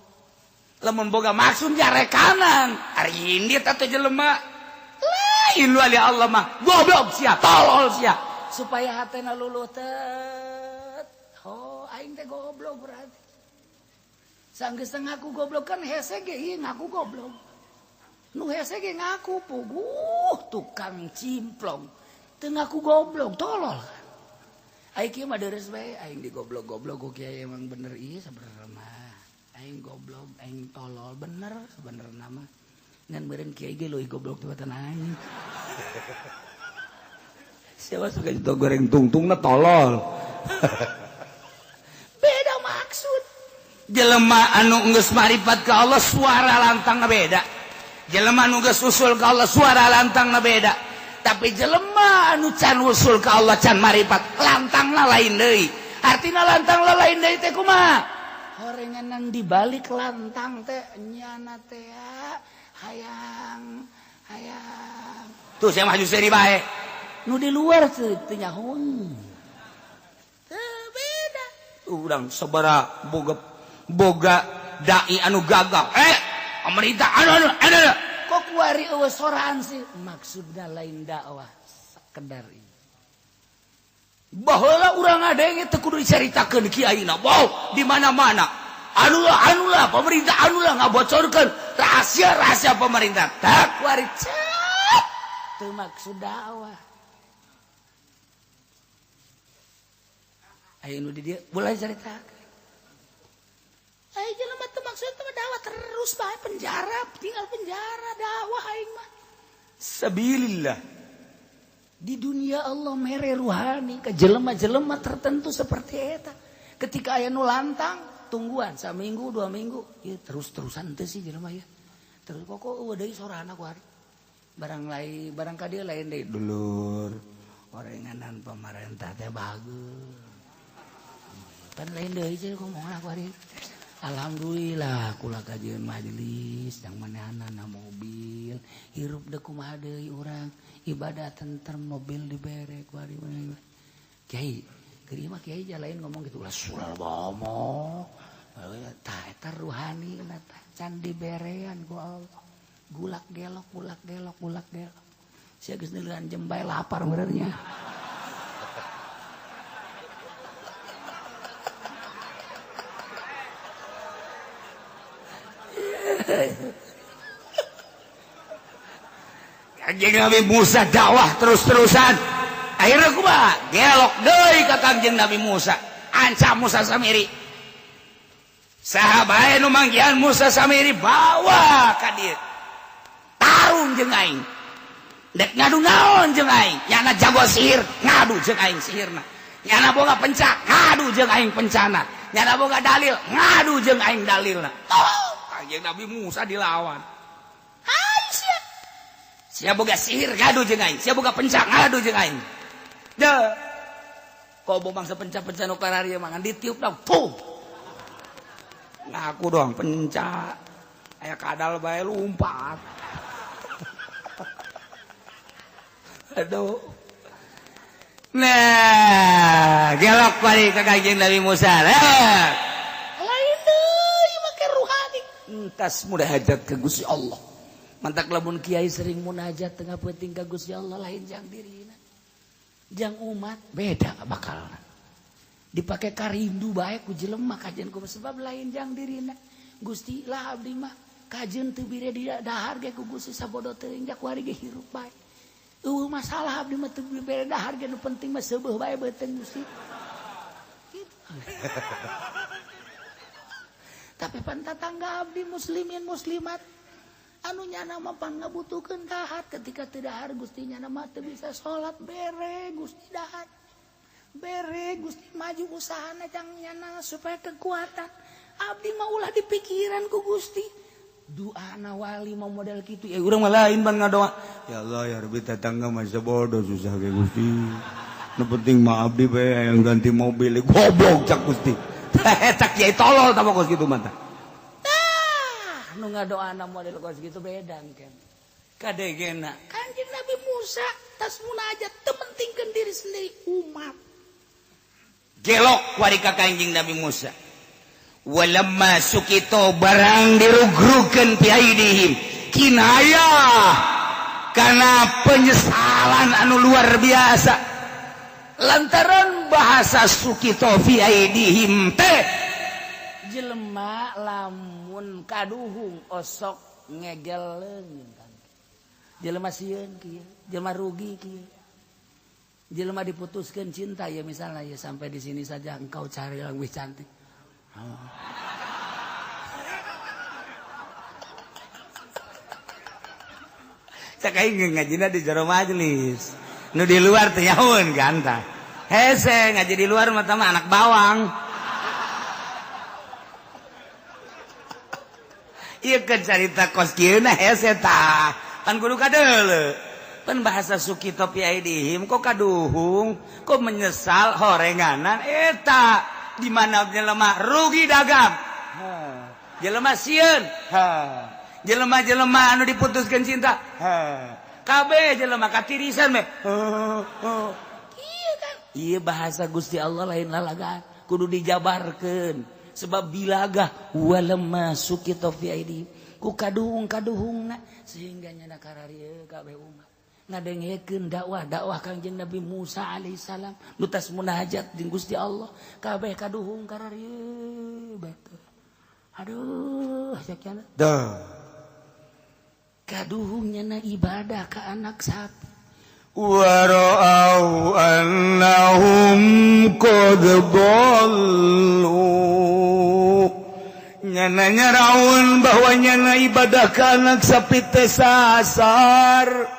Lamun boga maksud nyarekanan, ari indit atuh jelema. Lain wali Allah mah goblok sia, tolol sia. Supaya hatena luluh tet. Oh, aing teh goblok berarti. Sanggeus ngaku goblok kan hese ge ieu ngaku goblok. Nu hese ge ngaku puguh tukang cimplong. Teu ngaku goblok, tolol. Ai kieu mah deres bae aing digoblok-goblok ku kieu emang bener ieu sabenerna mah. Aing goblok, aing tolol bener sabenerna mah. Ngan beureun kieu ge leuwih goblok tibatan aing. Siapa suka itu goreng tungtungna tolol. Beda maksud. Jelema anu geus marifat ka Allah suara lantangna beda. Jelema anu geus usul ka Allah suara lantangna beda. Tapi jelema anu can usul ka Allah can marifat lantangna lain deui. Artina lantangna lain deui teh kumaha? Horengan di balik lantang teh nyana teh hayang. Tuh saya maju seri bae. Nu di luar teu nyahoun. Teu beda. Urang sabaraha boga dai anu gagah pemerintah anu kok kuari eueuh soraan sih maksudna lain dakwah sekedar ieu baheula urang ngadenge teu kudu dicaritakeun kiaina wow di mana-mana anulah pemerintah anulah ngabocorkeun rahasia pemerintah tak kuari cep teu maksud dakwah aya nu di dieu boleh caritakeun. Ayo jelema teh maksudna dakwah terus bae penjara, tinggal penjara dakwah aing mah. Sabilillah. Di dunia Allah mere ruhani ke jelema-jelema tertentu seperti eta. Ketika aya nu lantang, tungguan saminggu 2 minggu, ieu terus-terusan teh sih jelema ya. Terus pokok eueuh deui sorana ku hari. Barang ka dieu lain deui dulur. Orenganan pemerintah teh bagus. Kan lain deui jeung ngomongna ku hari. Alhamdulillah kula kajian majelis yang manehna mobil hirup deuk kumaha deui urang ibadah tentrem mobil dibere ku ari kiai keur ieu mah kiai jalain ngomong gitu ulah surah bomo Eta ruhani can diberean ku Allah. Gulak gelok. Sia geus neuleun jembai lapar benernya. Kanjeng Nabi Musa dakwah terus-terusan. Akhirnya kumaha? Gelok deui ka Kanjeng Nabi Musa. Ancam Musa Samiri. Sahabat nu manggihan Musa Samiri bawa ka dieu. Tarung jeung aing. Dek ngadu naon jeung aing? Nyana jago sihir, ngadu jeung aing sihirna. Nyana boga penca, ngadu jeung aing pencana. Nyana boga dalil, ngadu jeung aing dalilna. Kanjeng Nabi Musa dilawan. Hai sia. Sia boga sihir ngadu jeung aing, sia boga penca ngadu jeung aing. Deuh. Kok bangsa penca-penca nu kararieu mangan ditiup dah. Puh. Ngaku doang penca. Aya kadal bae lumpat. Aduh. Nah, gelok balik ke Kanjeng Nabi Musa. Lain deui make ruhani. Entas mudah hajat ke Gusti Allah. Mantak lamun kiai sering munajat tengah penting ka Gusti Allah lain jang dirina. Jang umat beda bakalna. Dipake karindu bae ku jelema kajen ku sebab lain jang dirina. Gusti lah abdi mah kajen teu bire di dahar ge ku Gusti sabodo teuing jak wari ge hirup bae. Masalah abdi mah teu bire dahar ge nu penting mah seubeuh bae beuteung Gusti. Tapi pantatangga abdi muslimin muslimat anu nyana mah pan ngabutuhkeun dahar ketika teu dahar Gusti nyana mah teu bisa salat bere Gusti dahar. Bere Gusti maju usahana cang nyana supaya kekuatan. Abdi mah ulah dipikiran ku Gusti. Doana wali mah model kitu. Ya urang mah lain ban ngadoa. Ya Allah ya Rabbi tetangga mah bodoh susah ge Gusti. Nu penting mah abdi bae yang ganti mobil goblok cak Gusti. Eta kiai tolol tah pokos kitu mah tah. Nu ngadoana model kos gitu beda kan. Kadegena Kanjeng Nabi Musa tas munajat teu pentingkeun diri sendiri umat. Gelok wari ka Kanjeng Nabi Musa. Walamma sukito barang dirugrugkeun fi aidihim kinayah kana penyesalan anu luar biasa. Lantaran bahasa sukito fi aidihim teh jelema lamun kaduhung osok ngegeleun kan. Jelema sieun kieu, jelema rugi kieu. Jelema diputuskeun cinta ya misalnya ya sampai di sini saja engkau cari yang lebih cantik. Oh. Cak aing ngajina di jero majelis. Nu di luar teh nyaun kan tah. Hese ngaji di luar mah tah anak bawang. Ieu ke carita kos kieu na hese tah. Kan kudu kadeuleu. Pan bahasa sukito fi aidihim kok kaduhung, kok menyesal horenganan eta di mana jelema rugi dagang. Jelema sieun. Jelema-jelema anu diputuskeun cinta. Kabeh jelema katirisan meh. Ieu kan. Ieu bahasa Gusti Allah lain lalagaan, kudu dijabarkeun. Sebab bilagah walamma sukito fi aidihim ku kaduhung-kaduhungna sehingga nyana kararieu kabeh umat. Ngadengekeun dakwah Kanjeng Nabi Musa alaihissalam nu tas munajat jeung Gusti Allah kabeh kaduhung kararieu batur. Aduh sakiana dah kaduhung nyana ibadah ka anak sapi wa ra'au annahum qad dhallu nyana nyaraun bahwa nyana ibadah ka anak sapi teh sasar.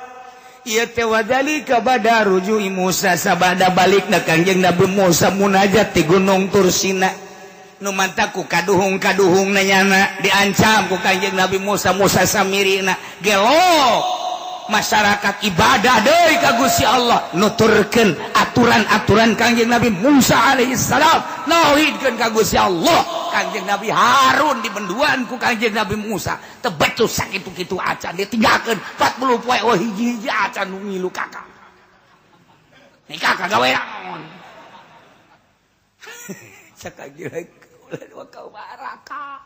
Ia tewadali kabada rujui Musa sabada balik na Kanjeng Nabi Musa munajat di Gunung Tursina. Numantaku kaduhung-kaduhung na nyana diancam ku Kanjeng Nabi Musa Samiri na gelok. Masyarakat ibadah deui ka Gusti Allah nuturkeun aturan-aturan Kanjeng Nabi Musa alaihissalam nauhidkeun ka Gusti Allah. Kanjeng Nabi Harun dibenduan ku Kanjeng Nabi Musa teu betus sakitu-kitu acan ditinggalkeun 40 poe oh hiji-hiji acan nu ngilu kakak. Nih kakak gawe naon? Cak ulah kau marah ka.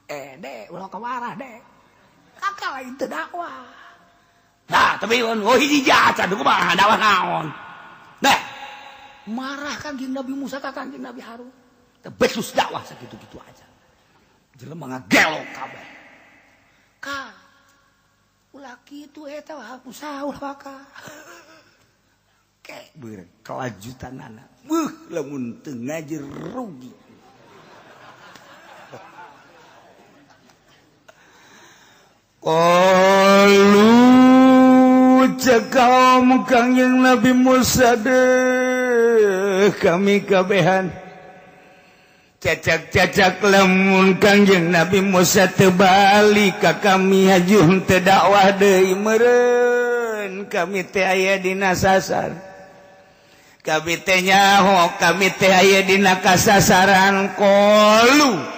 Dek, ulah kau marah dek. Kakak lain teu dakwah. Nah, tapi hiji jacan kumaha dakwah naon. Nah, marah Kanjeng Nabi Musa ka Kanjeng Nabi Harun. Teu becus dakwah sakitu-kitu aja. Jelema ngagelok kabeh. Ka. Ulah kitu eta Musa ulah ka. Kayak bener kelanjutanana. Lamun teu ngaji rugi. Qalu cakaom Kangjeng Nabi Musa deh kami kabehan cacak-cacak lamun Kangjeng Nabi Musa teu bali ka kami hajuh teu dakwah deui meureun kami teh aya dina sasar kami teh nyaho kami teh aya dina kasasaran qalu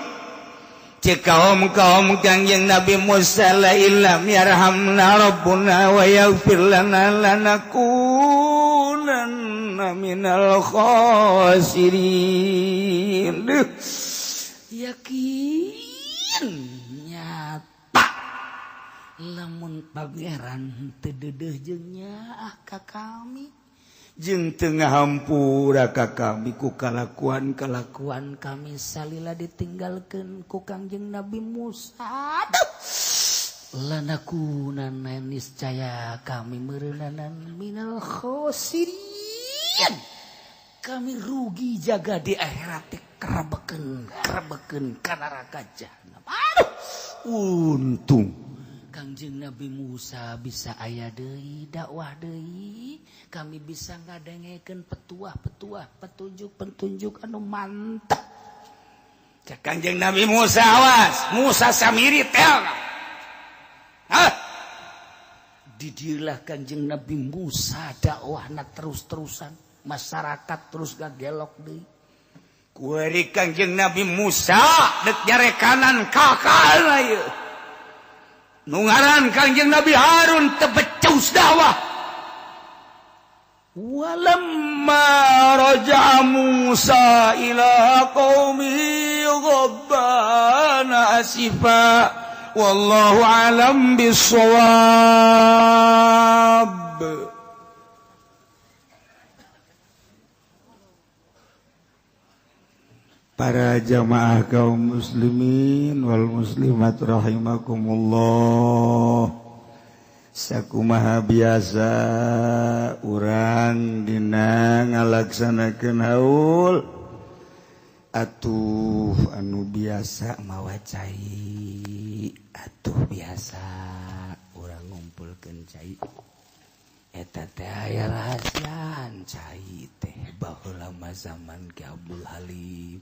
kaum Kangjeng Nabi Musa la illam yarhamna rabbuna wa yaghfir lana lanakunanna minal khasirin. Yakin nyata lamun pangeran teu deudeuh jeung nyaah ka kami jeung teu ngahampura ka kami ku kalakuan kami salila ditinggalkeun ku Kangjeng Nabi Musa. Lanakunanna niscaya kami meureunanan minal khosirin. Kami rugi jaga di akhirat teh karabekeun ka neraka jahanam. Aduh, untung Kangjeng Nabi Musa bisa aya deui dakwah deui kami bisa ngadengekeun petuah-petuah petunjuk-petunjuk anu mantap. Cak Kangjeng Nabi Musa awas Musa Samiri tel. Didilah Kangjeng Nabi Musa dakwahna terus-terusan masyarakat terus gagelok deui. Kuari Kangjeng Nabi Musa dek nyarekanan kakalna ieu. Nungaran Kangjeng Nabi Harun tebecus dakwah. Walamma raja Musa ila qaumi ghabbana asifa wallahu alam bissawab. Para jamaah kaum muslimin wal muslimat rahimakumullah. Sakumaha biasa urang dina ngalaksanakeun haul atuh anu biasa mawa cai atuh biasa urang ngumpulkeun cai eta teh aya rahasian cai teh baheula mah zaman Ki Abdul Halim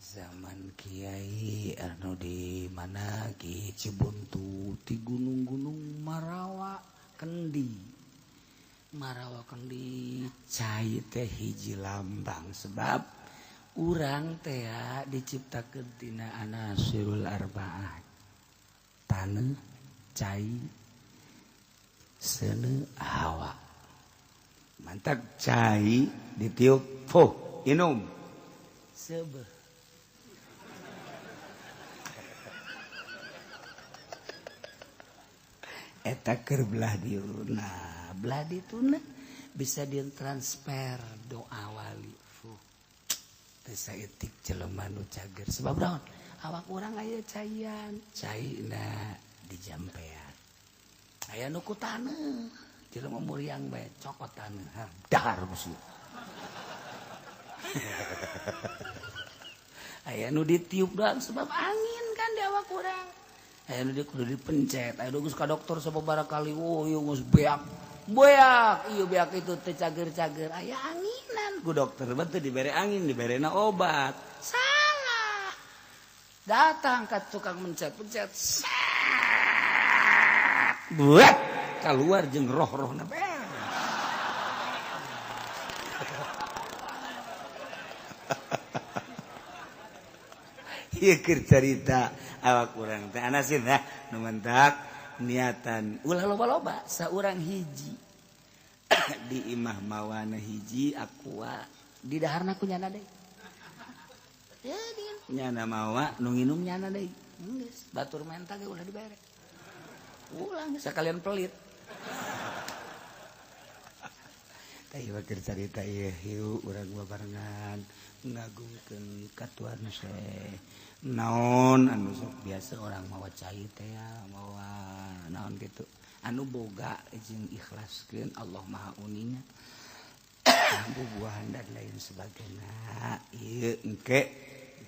zaman Kiai anu di mana Ki Cibuntu di gunung-gunung Marawa Kendi cai teh hiji lambang sebab urang teh diciptakeun tina anasirul arba'ah taneuh cai seuneu hawa mantap cai ditiup poh inum seubeuh. Eta keur belah diuruna belah dituna bisa ditransfer doa wali teu saeutik jelema nu cager sebab naon awak urang aya caian caina dijampean aya nu ku taneuh jelema muriang bae cokot taneuh dahar musuh aya nu ditiup doang sebab angin kan di awak urang. Aya nu kudu dipencet, aya geus ka dokter sababaraha kali, oh ieu geus beak. Ieu beak itu teh cager-cager, aya anginan ku dokter, teu dibere angin, diberena obat. Salah. Datang ka tukang mencet-pencet. Buat keluar jeung roh-rohna beres. Ieu keur carita awak urang teh anasin nu mentak niatan ulah loba-loba saurang hiji di imah mawana hiji aqua di daharna kunyana deui nyana mawa nu nginum nyana deui geus batur menta ge ulah dibere ulang sakalian pelit tah ieu keur carita ieu hiu urang babarengan ngagungkeun katuan Syekh naon anu sok biasa orang mawa cai teh mawa naon kitu anu boga jeung ikhlaskeun Allah Maha Uninya bubuahan dan lain sebagainya ieu engke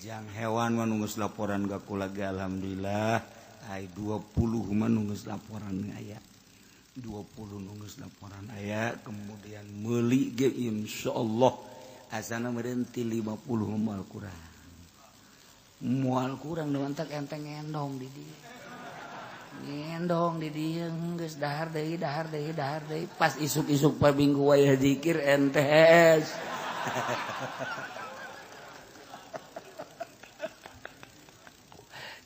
jang hewan mah nu geus laporan ka kula ge alhamdulillah ai 20 mah nu geus laporan aya 20 nu geus laporan aya kemudian meuli ge insyaallah asana meureun ti 50 moal kurang nu entek enteng endong di dieu ngendong di dieu geus dahar deui pas isuk-isuk paminggu wayah zikir entes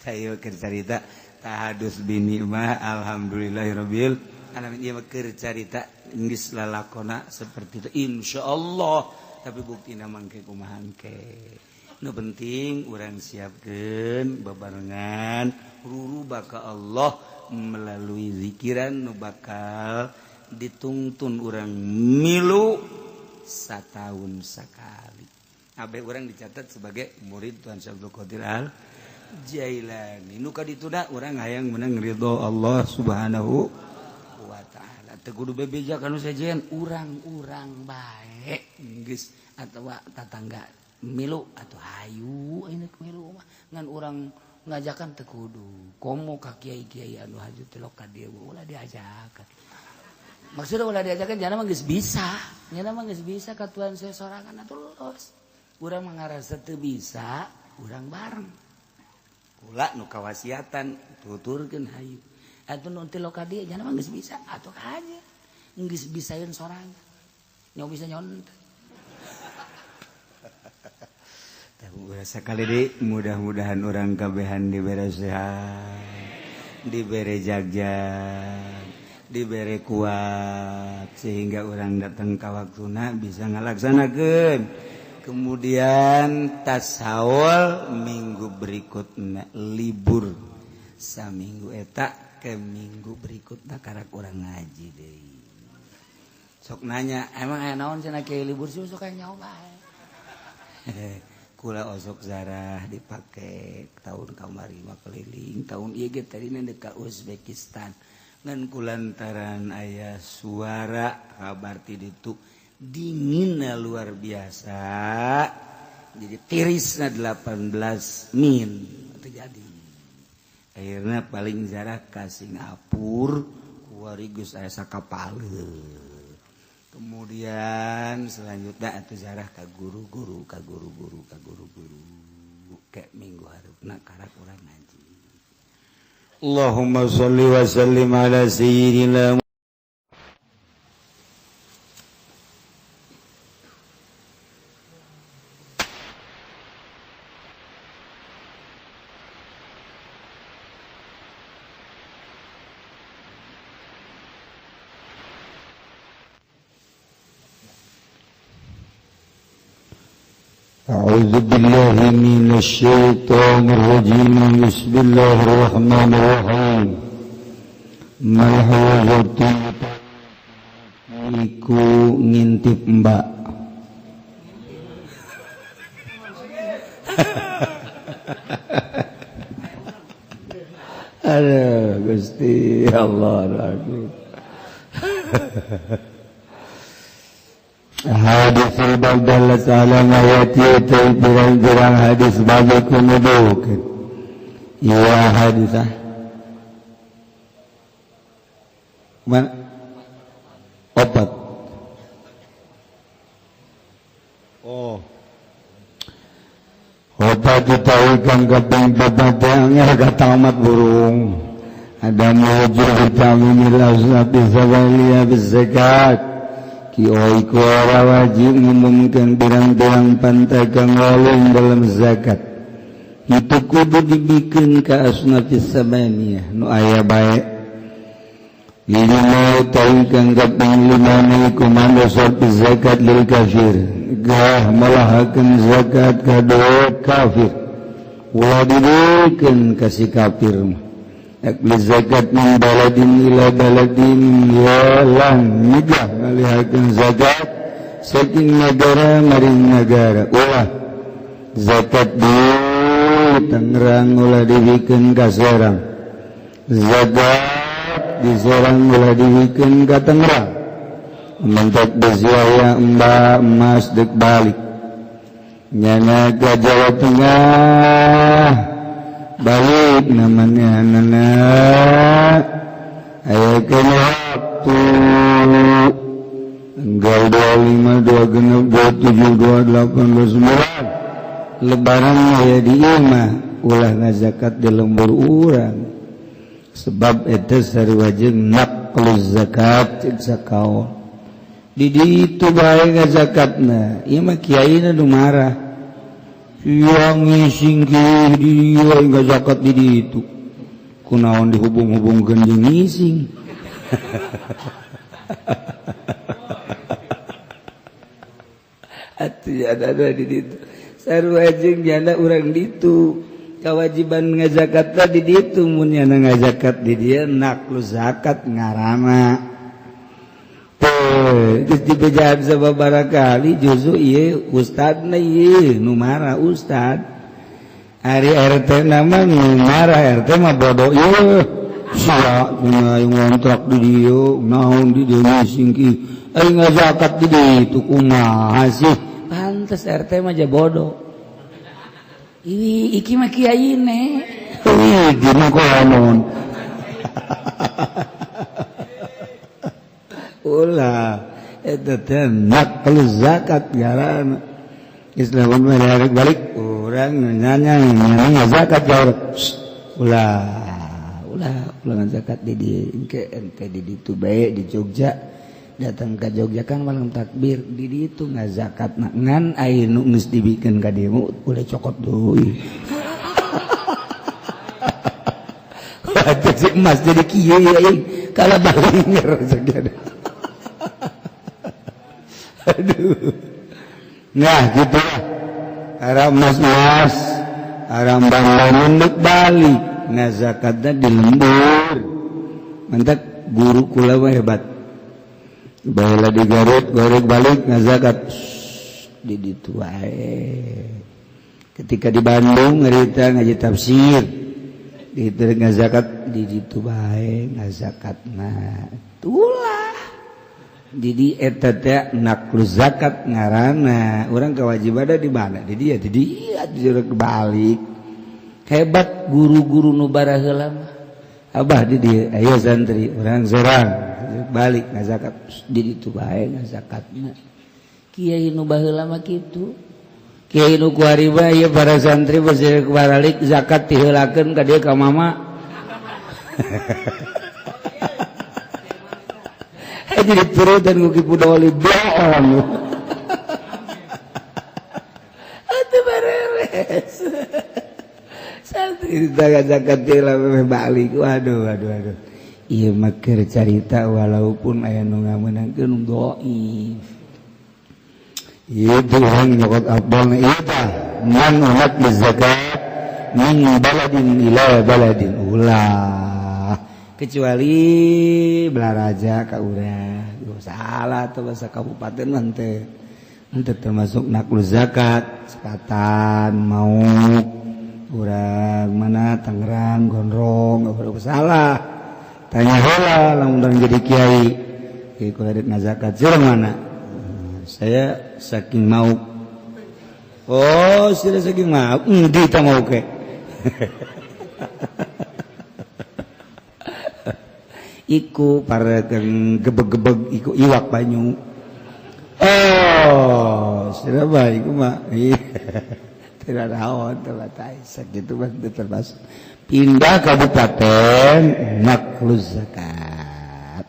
saya keur carita tahadus bini mah alhamdulillahirabbil alamin ieu mah keur carita geus lalakona seperti itu insyaallah tapi buktina mangke kumaha engke nu penting urang siapkeun babarengan rurubah ka Allah melalui zikiran nu bakal ditungtun urang milu satahun sakali. Abe urang dicatat sebagai murid Tuan Abdul Qadir Al Jailani. Nu kadituna urang hayang meunang ridho Allah Subhanahu wa taala. Teu kudu bebeja kana sajen urang-urang bae geus atawa tatangga milu atau hayu ini milu mah ngan urang ngajakan teu kudu komo ka kiai-kiai anu haju teh loka dieu ulah diajakan maksudna ulah diajakan jangan mah geus bisa nyana mah geus bisa ka Tuhan saya sorangan atuh los urang mah ngarasa teu bisa urang bareng kula nu kawasiatan tuturkeun hayu atuh nu teh loka dieu jangan mah geus bisa atuh aja geus bisaeun sorangan nyaho bisa nyontek sekali deh mudah-mudahan orang kabehan dibere sehat dibere jagjag dibere kuat sehingga orang datang ka waktuna bisa ngalaksanakeun kemudian tasawul minggu berikutna libur saminggu eta ke minggu berikutna karak urang ngaji deui sok nanya emang aya naon cenah kieu libur sih sok nyaho bae kula osok zarah dipake tahun kamari mah keliling tahun ieu ge tadi ka Uzbekistan ngan kulantaran aya suara kabar ti ditu dinginna luar biasa jadi tirisna 18 min terjadi akhirna paling zarah ka Singapura kuarigus aya sakapaleun kemudian selanjutnya atuh zarah ka guru-guru ke minggu hareupeuna karak urang ngaji. Allahumma sholli wa sallim ala sayyidina أعوذ بالله من الشيطان الرجيم بسم الله الرحمن الرحيم malhawazatu iku ngintip mbak aduh Gusti Allah hadis al-badal salam ayati pirang-pirang hadis bagi kumudukeun iya hadisah mana opat opat ditawikan kaping papat katamat burung ada mujur vitamin al-azab zawaliya bizakat kioi kuara wajib mengumumkan pirang-pirang pantagang walung dalam zakat itu kudu dibikin ka asnafis samaniyah nu aya bae ini mau tahu kang kaping 5 komando sapi zakat lil kafir gah malahakeun zakat ka kafir ulah dibikeun ka si kafir akli zakat min baladin ila baladin ya lang nigah ngalihakeun zakat saking negara maring negara ulah zakat di Tangerang ulah dibikeun ka Serang zakat di Serang ulah dibikeun ka Tangerang mentok beziaya mbak emas dek balik nyana ke Jawa Tengah balik namanya nana ayo kena waktu tanggal 25 2 genep 27 28 29 lebaran aya di imah ulah ngazakat di lembur urang sebab eta sarewajeng naqlu zakat cek sakaol di ditu bae ngazakatna ieu mah kiaina nu marah yang ngising ke dia ngazakat di ditu kunaon dihubung-hubungkeun jeung ngising atuh ada di ditu sarwajeng jana urang ditu kewajiban ngazakatna di ditu mun nyana ngazakat di dieu naqlu zakat ngaranna geus dibejahan sababaraha kali justru ieu ustadna ieu nu marah ustad ari RT nama nu marah RT mah bodoh ieu sia cenah aya ngontrak di dieu naon di dieu ngising ki ai ngazakat di ditu kumaha sih pantes RT mah ja bodoh iki mah kiyaine iki mah konon ulah eta teh naqlu zakat ngaranna Islam mah direk balik urang nanya zakat jauh ulah zakat di dieu engke ente di ditu bae di Jogja datang ka Jogja kan malam takbir di ditu ngazakatna ngan aya nu geus dibikeun ka dieu ulah cokot deui atuh si emas jadi kieu aing kala balinger sagede aduh nah gitu lah haram mas haram bangun dek balik nah zakatnya di lembur mantak guru kula mah hebat baheula di Garut goreng balik nah zakat di ditu wae ketika di Bandung ngarita ngaji tafsir di ditu ngazakat di ditu bae ngazakatna tulah Didi eta teh naqlu zakat ngaranna urang kewajibanna di mana di dia dijuruk balik hebat guru-guru nu bara heula mah abah di dia aya santri urang Serang balik ngazakat di ditu bae ngazakatna kiai nu baheula mah kitu kiai nu kuari bae ieu para santri bersih balik zakat diheulakeun ka dieu ka mama jadi turutan ku kipu doli baon atuh beres santri zakat lah balik waduh ieu mah keur carita walaupun aya nu ngameunangkeun dhaif ieu teh urang nyokot abdalna ieu tah man umat zakat min baladin ila baladin ulah kecuali Belaraja ka urang salah atau bahasa kabupaten nanti termasuk naqlu zakat sekatan mau urang mana Tangerang Gondrong enggak salah tanya heula lamun jadi kiai kula dik ngazakat jeung mana saya saking mau oh sira saking mau endi ta mau ke iku parekeun gebeg-gebeg iku iwak banyu oh sira bae iku mah tidak naon terbatas sakitu mah termasuk pindah kabupaten naqlu zakat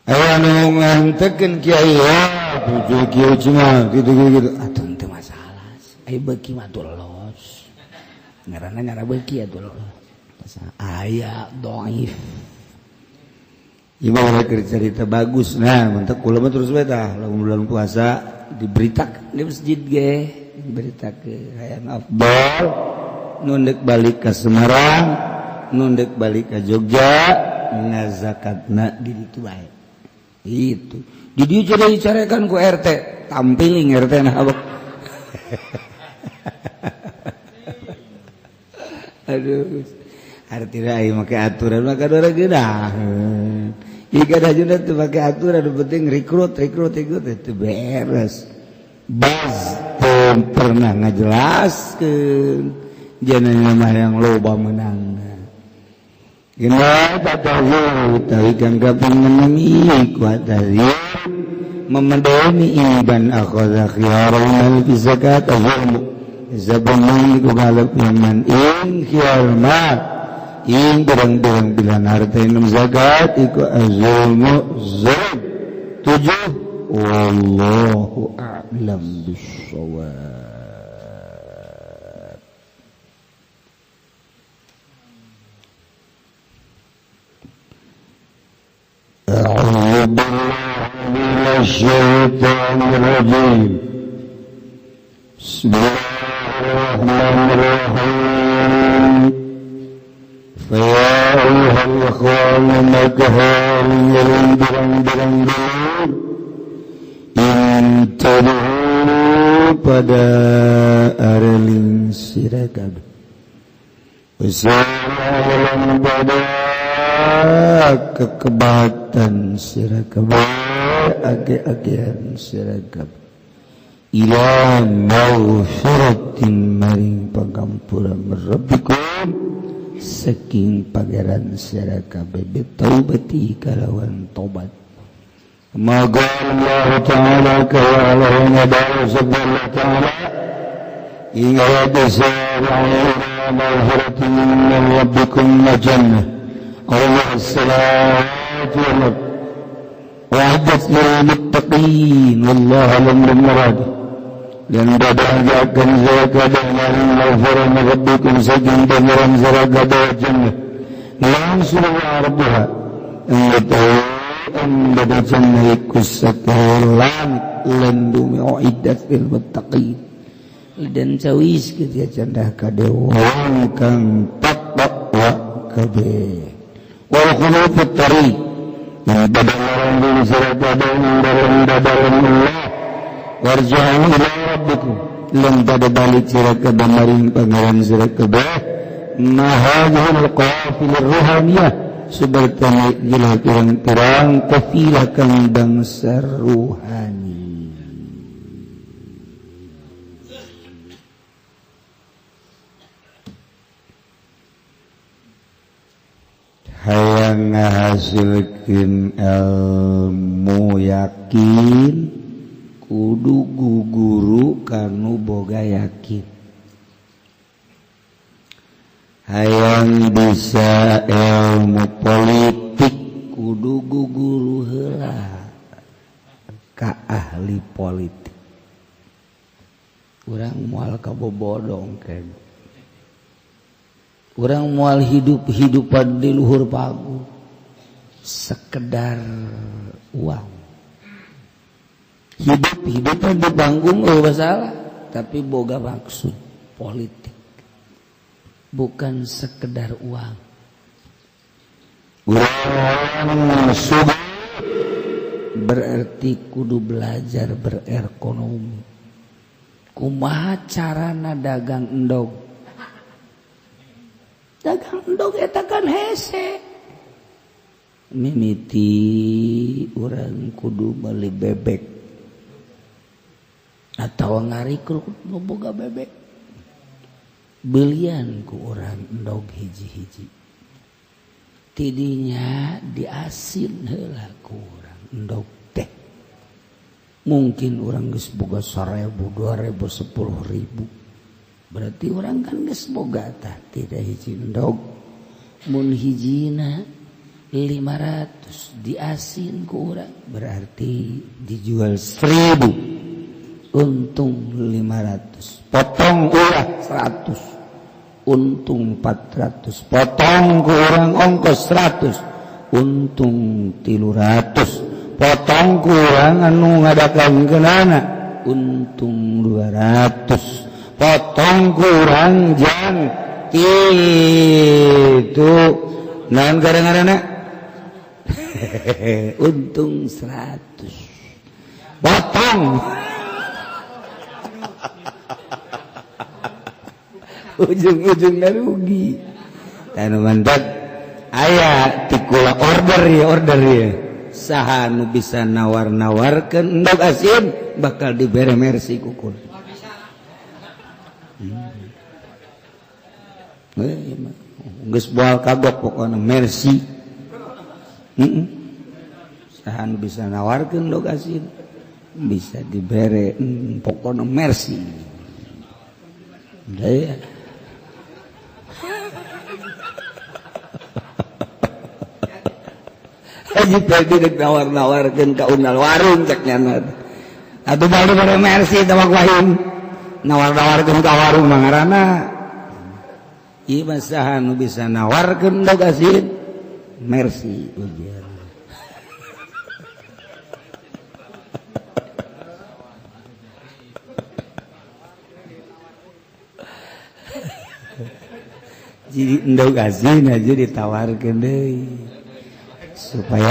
aya nu ngantekeun kiai tujuh kiai cuma gitu atuh teu masalah ai beuki mah tuh lolos ngaranna nyara beuki atuh lolos aya dhaif Imam cerita bagus. Nah, mantap kula mah terus we tah lamun bulan puasa diberitakeun di masjid ge, diberitakeun hayang afdal nu deuk balik ka Semarang, nu deuk balik ka Jogja, ngazakatna di ditu bae. Itu. Di dieu jadi dicarekan ku RT, tampiling RT na abah. Aduh. Artinya ayo make aturan maka dora geudaheun. Jika dah juga tuh pakai aturan, penting rekrut itu beres. Bas pernah ngajelaskeun jangan mah yang loba menang. Gina tatahu tawikan kaping menemi kuat dari memadani iban akhadha khiyaran fi zakat azmu zabanun kugalap yaman in khiyar ma ing berang-berang bilan harta inam zakat iku azulmu zalim 7 wallahu a'lam bissawab. A'udzu billahi minasy syaithanir rajim. Bismillahirrahmanirrahim. Ya ayuhal ikhwan makahal yang berang-berang intahu pada areling sirakab usahalan pada kekebatan sirakab age-agean sirakab ila maghfiratin maring pangampuran rabbikum saking pangeran sira kabeh betaubati kalawan tobat. Moga Allah Ta'ala kawalahnya dari subhanahu ta'ala ingat bisa'ala maghfiratin min rabbikum wa jannah Allah as-salatu wa'adat lil muttaqin wallahu alam bil murad. Dan badahajakan zarakadah maring maghfirah rabbikum saking pangeran zarakadah jannah langsung rabbuha engetahu anda jannah iku sakalan landumi uiddat lil muttaqin dan cawis ketia jannah kade wong kang takwa kabeh wal khulufut tariq badaharan bil zarakadah dalam Allah warja'u ila rabbikum lam pada balik sira kabeh maring pangeran sira kabeh mahadhul qafil ruhaniyah sebertanya jelas pirang-pirang kafilah kang bangsa ruhani. Hayang ngahasilkeun ilmu yakin kudu guguru kanu boga yakin. Hayang bisa ilmu politik kudu guguru heula ka ahli politik. Urang moal kabobodong kan. Urang moal hidup-hidupan di luhur pagu sekedar uang. Hidup-hidupan di panggung masalah, tapi boga maksud politik, bukan sekedar uang. Berarti kudu belajar berekonomi. Kumaha carana dagang endog? Dagang endog eta kan hese. Mimiti urang kudu beli bebek. Atau ngarikrut boga bebek belian ku orang endog hiji-hiji tidinya diasin heula ku orang endog teh mungkin orang geus boga 1.000 2.000 10.000 berarti orang kan geus boga tah tidak hiji endog mun hijina 500 diasin ku orang berarti dijual 1.000 untung 500 potong ulah 100 untung 400 potong ke orang ongkos 100 untung 300 potong kurang anu ngadakan kenana untung 200 potong kurang jang itu naon kadang-kadang untung 100 potong ujung-ujungnya rugi tanu mantap aya tikula order ya saha nu bisa nawar-nawarkeun endog asin bakal dibere mercy kukul geus boal kagok pokona mercy saha nu bisa nawarkeun endog asin bisa dibere pokona mercy ya Haji tadi dek nawar-nawarkeun ka unal warung cek nyana. Atuh balik bare mercy tawak wahing. Nawar-nawarkeun ka warung mah ngaranna ieu mah saha nu bisa nawarkeun endog asin mercy ujian. Jadi endog asin aja ditawarkeun deui supaya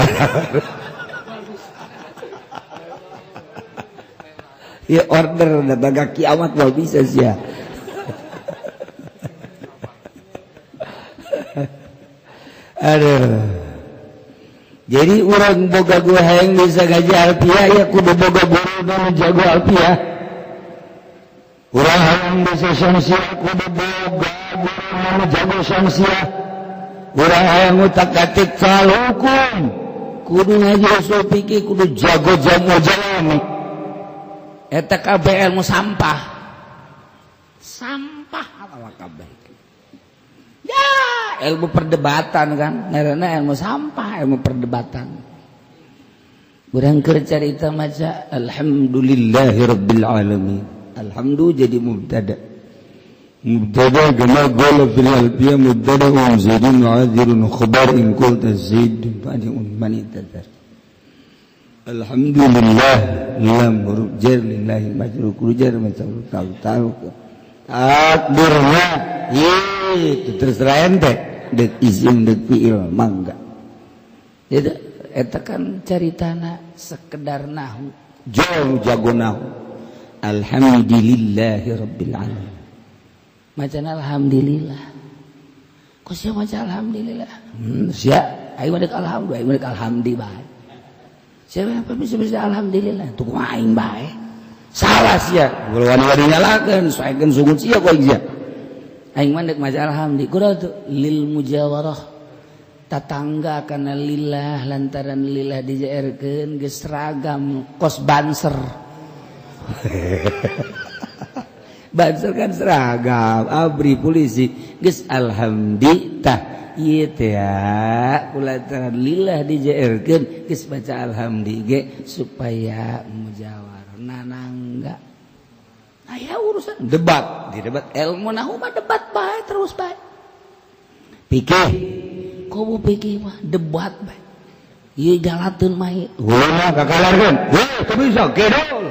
ya order udah bagak kiamat mau bisa sih ya. Aduh, jadi orang boga gua yang bisa gaji alpiah ya kudu boga buru dan jago alpiah. Orang yang bisa syamsiah kudu boga buru dan jago syamsiah. Urang hayang utak-atik soal hukum kudu ngaji usul fikih kudu jago jamu jalani eta kabeh ilmu sampah apa kabeh ya ilmu perdebatan kan ngaranna ilmu sampah ilmu perdebatan urang keur carita maca alhamdulillahirabbil alamin alhamdulillah jadi mubtada كما قال في الألبية مبتدأ زيد عاذر خبر إن قلت زيد بعد من انتظر الحمد لله لم جر لله مجرور كل جر مجرور tahu takdirnya itu terserah ente dek izin dek fiil mangga itu eta kan caritana sekedar nahu jauh jago nahu alhamdulillahi rabbil alamin macam alhamdulillah. Kau siapa macam alhamdulillah? Siapa? Ayo mereka alhamdulillah, ayo mereka alhamdulillah. Siapa apa bisa alhamdulillah? Tuh main baik. Salah siapa? Kalau wani-wani nyalakan, soalkan sungut siapa kau ijah. Ayo mandek macam alhamdulillah. Kau tu lil mujawarah. Tatangga karena lillah lantaran lillah dijairkan geseragam kos banser. Banser kan seragam, abri polisi, geus alhamdulillah, ieu teh kulantaran lillah dijairkeun geus baca alhamdulillah supaya mujawarah nanangga. Aya urusan debat, di debat ilmu nahu mah debat bae terus bae. Pikir, kubu pikir mah debat bae. Ieu galateun mah ieu. Ulah kakalarkeun. Heuh, teu bisa kedol.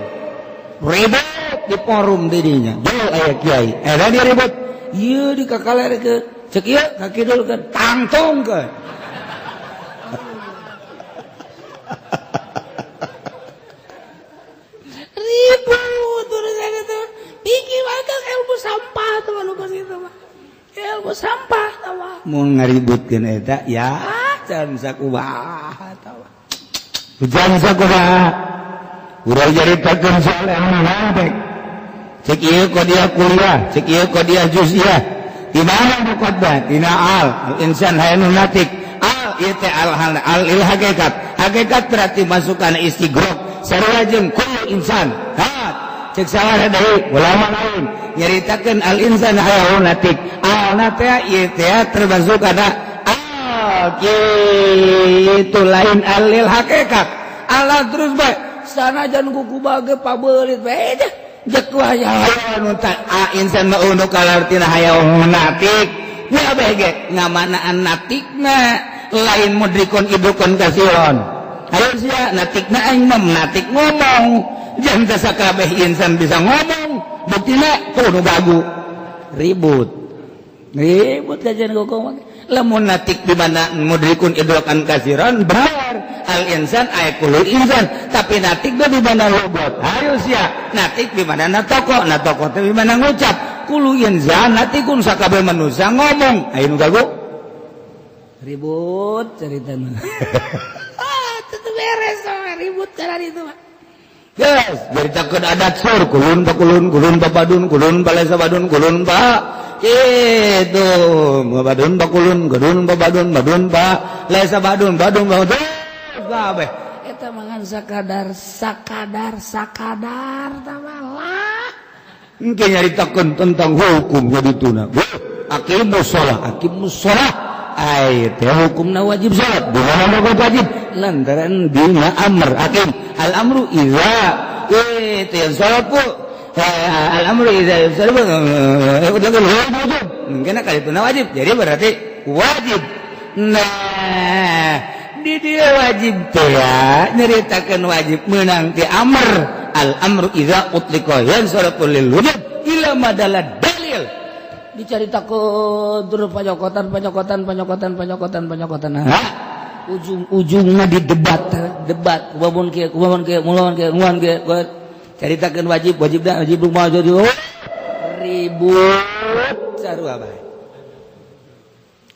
Ribet di forum dirinya jauh ayah kiai ada dia ribut iya di kakaler ke cek iya kaki dulu ke tangtong ke ribut urusan itu pikir bakal ilmu sampah teman lu kasih itu mah ilmu sampah tawa mau ngaributkeun eta ya can sakubah tawa hujan sakubah udah jaritakeun soal ilmu naik cek ieu kok dia kuliah cek ieu kok dia juz'iyah di mana bu khotbah tina al insan hayanu natik al ieu teh al il hakikat berarti masukan istighraq sarua jeung kullu insan cek salah deui ulama lain nyaritakeun al insan hayanu natik al na teh ieu teh termasuk ada al kitu lain al il hakikat Allah terus bae sanajan kuku bage pabeulit bae jek hayawan unta insan mah untuk kalartina hayawan natik nya bege ngamanaan natikna lain mudrikun idukun kasiron ayo sia natikna aing mah natik ngomong jangan sakabeh insan bisa ngomong buktina tuh nu gagu ribut kajian hukum lamun natik di mana mudrikun idrokan kasiran benar al insan ayakulu insan tapi natik di mana logot harus ya natik di mana natoko di mana ngucap kulu insan natikun sakabeh manusia ngomong ayo nu gagu ribut ceritanya itu beres ribut cara itu mah yes ceritakeun adat sur kulun babadun kulun balesa badun kulun ba itu babadun bakulun gudun babadun badun ba lesa badun kabeh eta mangan sakadar tamalah engke nyaritakeun tentang hukum hadituna aqimus shalah ai teh hukumna wajib salat bukan wajib lantaran dina amr aqim al amru iza teh salat pu al-amru idza yusarbu mungkin kali itu wajib jadi berarti wajib nah di dia wajib teh ya nyeritakeun wajib meunang ti amr al-amru idza utliqa yansaratu lil wujub ila madalla dalil dicaritakeun terus panyokotan ujung-ujungna di debat kumaha kieu mulawan kieu caritakeun wajib dah wajib mau jadi ribut sarua bae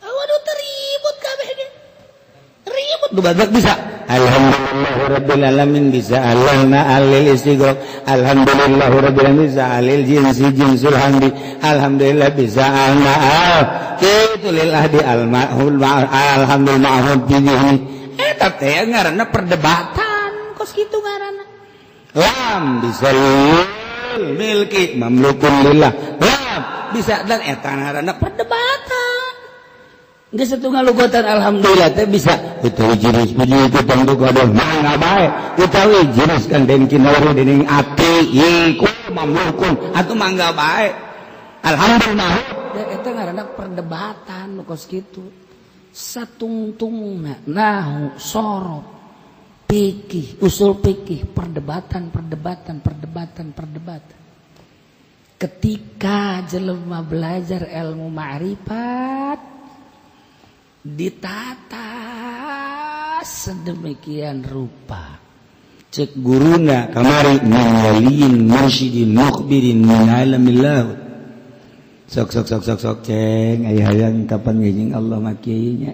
waduh teribut kabeh ge ribut badak bisa alhamdulillahirabbil alamin bisa alana alil istighraq alhamdulillahirabbil alamin bisa alil jinsul hamdi alhamdulillah bisa al-ma'al kitu lillah di al-ma'hul alhamdulillah ma'hud bihi eta teh ngaranna perdebatan kos kitu ngaranna lam bisa milki mamlukun lillah lam bisa dan eta ngaranna perdebatan geus satunggal lugotan alhamdulillah teh bisa utawi jinis puji kutang dugadon mangga bae utawi jinis kan den kinauru dening ati iku mamlukun atuh mangga bae alhamdulillah eta ngaranna perdebatan kos kitu satungtungna nahu sorot fikih, usul fikih, perdebatan. Ketika jelema belajar ilmu ma'rifat ditata sedemikian rupa. Cek guruna kamari min waliyin mursyidin mukhbirin min alamil laut. Sok ceng aya-aya kapan ngeuning Allah makieunya.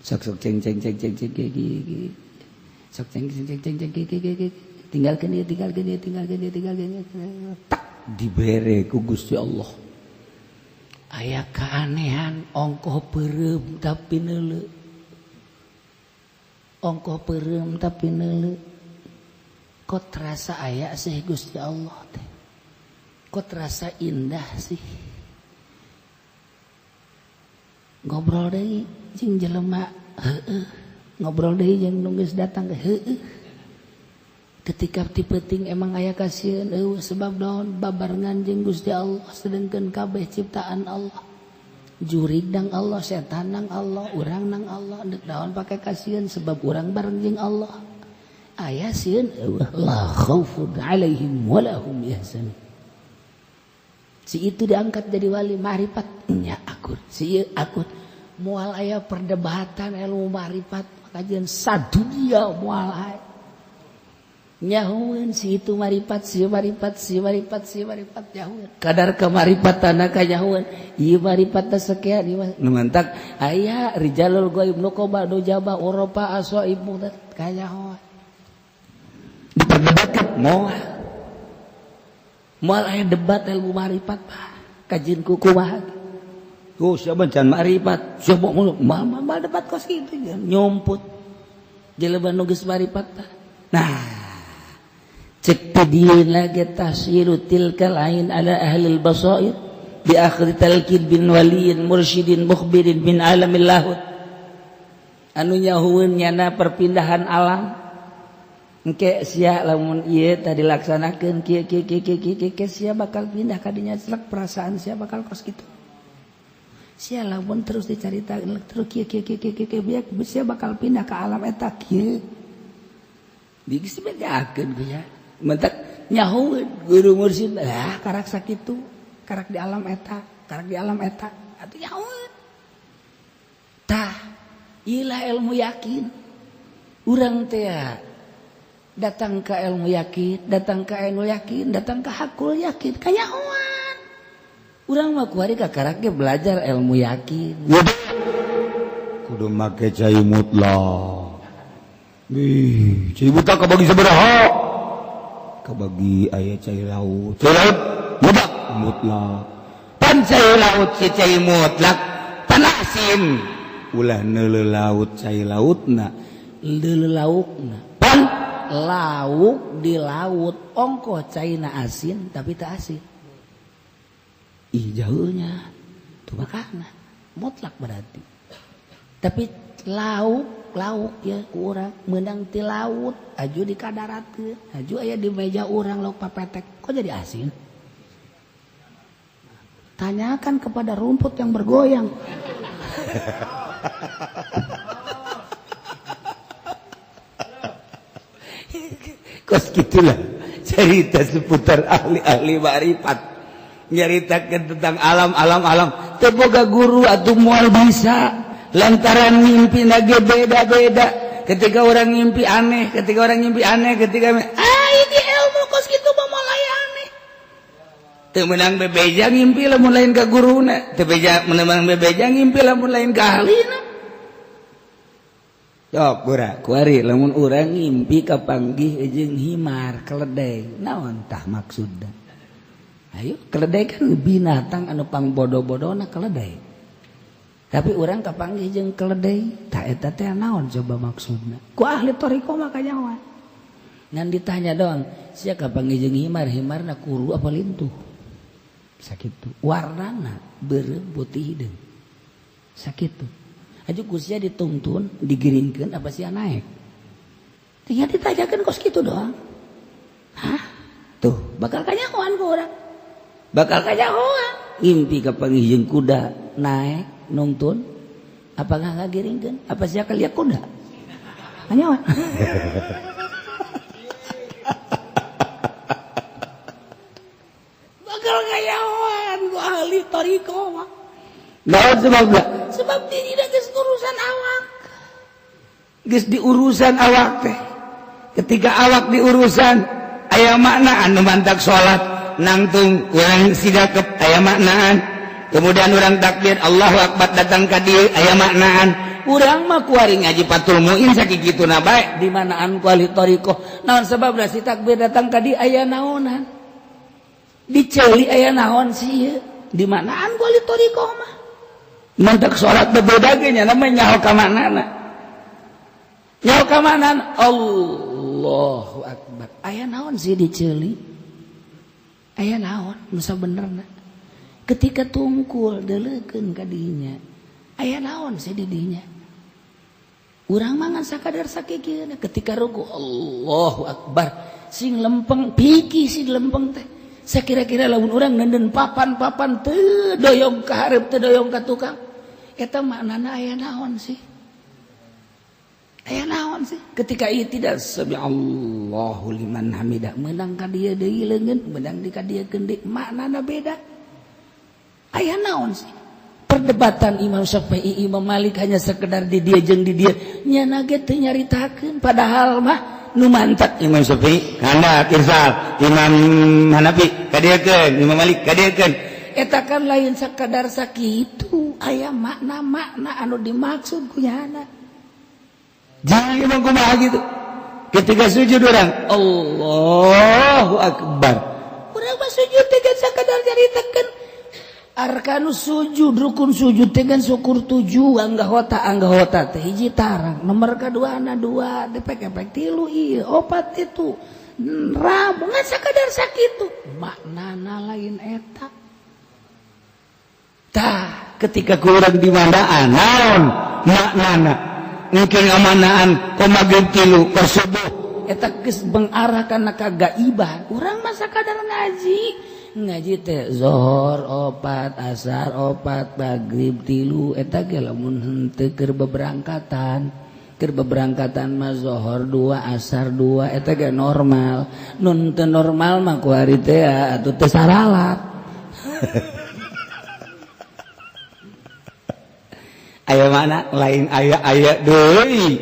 Sok ceng sok ceng tinggalkan dia tak dibere ku Gusti Allah aya keanehan ongkoh peureum tapi neuleuh kok terasa aya sih Gusti Allah teh kok terasa indah sih ngobrol deui jeung jelema ngobrol deui jeung nu geus datang ketika ti penting emang aya kasieun sebab naon babarengan jeung Gusti Allah sedengkeun kabeh ciptaan Allah jurig nang Allah setan nang Allah urang nang Allah deuk naon pake kasieun sebab urang bareng jeung Allah aya sieun la khaufun alaihim wala hum yahzanun si itu diangkat jadi wali ma'rifat nya akut si akut moal aya perdebatan ilmu ma'rifat kajian sadunia moal aya nyahueun si itu marifat nyahueun kadar kemarifatan ka nyahueun ieu marifat sakean ieu nu mantak aya rijalul ghaib nu qoba nu jaba uropa asaib mudat ka nyahueun diperdebatkeun moal aya debat ilmu marifat kajian ku kumaha tuh siapa can ma'rifat siapa mal debat kos gitu nyomput jelema nu geus ma'rifat nah cek tadieu lagi tasyiru tilkal ain ala ahlil basair bi akhir talqin bin waliyin mursyidin mukhbirin bin alamil lahut anu nyahueun nyana perpindahan alam engke sia lamun ieu tadi dilaksanakeun kieu sia bakal pindah ka dinya selek perasaan sia bakal kos kitu Sialah pun terus diceritakan terus kieu bisa bakal pindah ke alam eta kieu. Geus dibedakeun ku nya. Mentak nyahoeun guru mursyid karak sakitu, karak di alam eta, karak di alam eta. Atuh nyahoeun. Tah, ilah ilmu yakin. Urang teh datang ke ilmu yakin, datang ke ilmu yakin, datang ke hakul yakin, kanyahoan. Urang mah kuari ka karak ge belajar ilmu yakin. Kudu make cai mutlak. Cai mutlak kabagi sabaraha? Kabagi aya cai laut. Cai laut mutlak mutlak. Pan cai laut si cai mutlak pan asin. Ulah neuleuh laut cai lautna. Leuleuh laukna. Pan lauk di laut ongkoh caina asin tapi tak asin. Ih jauhnya tuh makana mutlak berarti. Tapi lauk ya kurang menang ti laut aju di kadaratkeun aju aya di meja urang lauk papetek kok jadi asin. Tanyakan kepada rumput yang bergoyang. Kos gitulah cerita seputar ahli-ahli ma'rifat nyaritakeun tentang alam. Teu boga guru atuh moal bisa lantaran mimpi ge beda-beda. Ketika orang ngimpi aneh, ketika ini ilmu kos kitu mah mulai aneh. Teu meunang bebeja ngimpi lamun lain ka guruna, teu meunang bebeja ngimpi lamun lain ka ahlina. Sok gura kuari lamun urang ngimpi kapanggih jeung himar keledai naon tah maksudna. Ayo keledai kan binatang anu pangbodo-bodona keledai. Tapi urang kapanggih jeung keledai tah eta teh naon coba maksudna. Ku ahli toriko mah kanyawan. Ngan ditanya doang, sia kapanggih jeung himarna kuru apa lintuh? Sakitu. Warnana beureum putih hideung. Sakitu. Aju kusia dituntun, digiringkeun apa sia naik. Tinggal ditajakeun kos kitu doang. Hah? Tuh, bakal kanyahoan ku urang. Bakal kanyahoan. Ngimpi kapanggih jeung kuda naik nungtun. Apakah ngagiringkeun? Apa sia kaliak kuda? Kanyahoan. Bakal kanyahoan ku ahli tariko mah. naon sebabna? Sebab diri geus urusan awak. Geus di urusan awak teh. Ketika awak di urusan aya makna anu mantak salat nangtung urang sidakep aya maknaan. Kemudian urang takbir Allahu Akbar datang ka dieu aya maknaan. Urang mah kuari ngaji Fathul Muin sakikituna bae Di manaan ku ahli tariko. Naon sebabna si takbir datang ka dieu aya naonan? Diceuli aya naon sih? Di manaan ku ahli tariko mah? mantak salat berbeda ge nya namanya nyaho ka manana. Nyaho ka manana Allahu Akbar. Aya naon sih diceuli? Aya naon nu sabenerna? Ketika tungkul deuleukeun ka dinya. Aya naon sih di dinya? Urang mangan sakadar sakikieu ketika ruku Allahu Akbar. Sing lempeng piki si lempeng teh. Sakira-kira lamun urang nenden papan-papan teu doyong ka hareup teu doyong ka tukang. Eta maknana aya naon sih? Aya naon sih? Ketika ieu tidak sami Allahu liman hamidah meunang ka dieu deui leungeun, meunang di ka dieu keun maknana beda. Aya naon sih? Perdebatan Imam Syafi'i, Imam Malik hanya sekedar di dia jeung di dia nya ge teu nyaritakeun padahal mah nu mantap Imam Syafi'i kana irsal, Imam Hanafi kadiekeun, Imam Malik kadiekeun. Eta kan lain sakadar sakitu, aya makna-makna anu dimaksud ku nyana. Jangan emang kumaha gitu. Ketika sujud orang Allahu Akbar. Urang mah sujud teh kan sakadar nyaritakeun arkanus sujud, rukun sujud teh kan syukur 7, anggahota teh hiji tarang, nomor kaduana 2, depek-epek 3 ieu, 4 itu. Rabu ngan sakadar sakitu, maknana lain eta. Tah, ketika kurang di mandaan, naon maknana? Mungkin amanaan ko magrib 3 ko subuh. Eta geus mengarah kana ka gaibah. Urang mah sakadar ngaji. ngaji teh zohor opat, asar opat, maghrib tilu, eta ge lamun henteu keur beberangkatan. Keur beberangkatan mah zohor 2, asar 2, eta ge normal. Nun teu normal mah ku hari teh atuh teu saralat. Aya mana lain aya deui.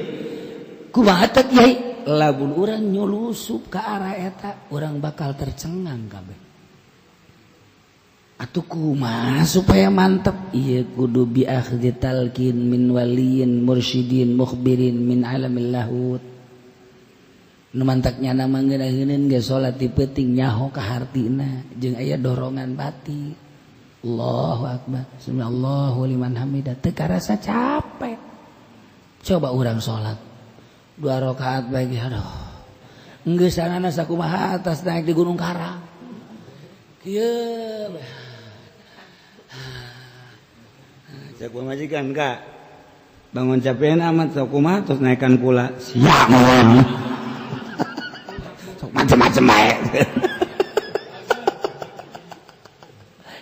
Kumaha teh Kiai? Lamun urang nyulusup ka arah eta, urang bakal tercengang kabeh. Atuh kumaha supaya mantep? Ieu kudu bi akhdhi talqin min waliyin mursyidin mukhbirin min alamil lahut. Nu mantak nyana mangeuneuneun ge salat ti peuting nyaho ka hartina jeung aya dorongan batin. Allahu akbar. Subhanallahu liman hamidah. Teu karasa capek. Coba urang salat 2 rakaat bae ge aduh. Geus sanana sakumaha atas naik di Gunung Karang. Kieu cek majikan Kak bangun capean amat sok kumaha terus naikkan pula siap moal sok macem-macem bae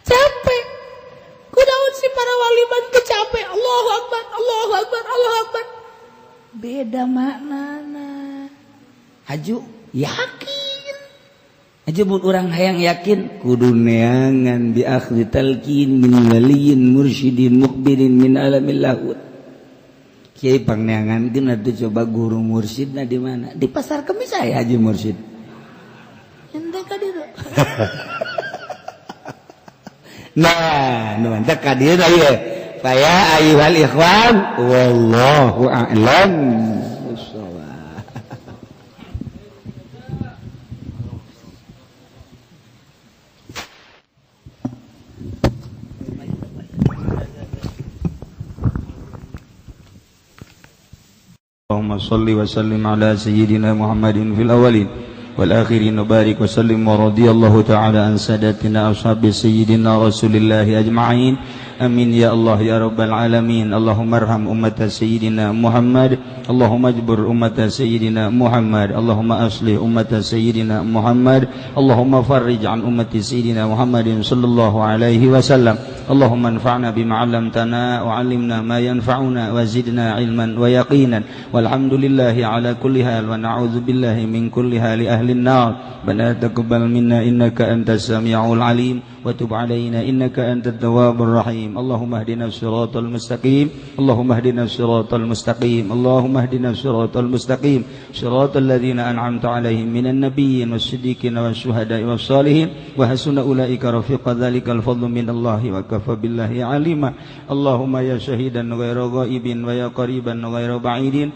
capek kunaon si para wali man capek. Allahu akbar Allahu akbar Allahu akbar beda maknana haju yakin aja mun urang hayang yakin kudu neangan bi akhdhi talqin min waliyin mursyidin mukhbirin min alamil lahut. Kiai pangneangankeun atuh coba guru mursyidna di mana? Di Pasar Kemis aya haji mursyid. Ente ka dieu. Nah, nu ente ka dieu ieu. Fa ya ayyuhal ikhwan wallahu a'lam. اللهم صل وسلم على سيدنا محمد في الأولين والآخرين وبارك وسلم ورضي الله تعالى عن سادتنا أصحاب سيدنا رسول الله أجمعين آمين يا الله يا رب العالمين. اللهم ارحم أمة سيدنا محمد اللهم اجبر أمة سيدنا محمد اللهم أصلح أمة سيدنا محمد اللهم فرج عن أمة سيدنا محمد صلى الله عليه وسلم. اللهم انفعنا بما علمتنا وعلمنا ما ينفعنا وزدنا علما ويقينا والحمد لله على كل حال ونعوذ بالله من كل حال أهل النار. ربنا تقبل منا إنك أنت السميع العليم وتب علينا إنك أنت التواب الرحيم. اللهم اهدنا الصراط المستقيم اللهم اهدنا الصراط المستقيم اللهم اهدنا الصراط المستقيم صراط الذين أنعمت عليهم من النبيين والصديقين والشهداء والصالحين وحسن أولئك رفيقا ذلك الفضل من الله وكفى بالله عليما. اللهم يا شهيدا غير غائب ويا قريبا غير بعيد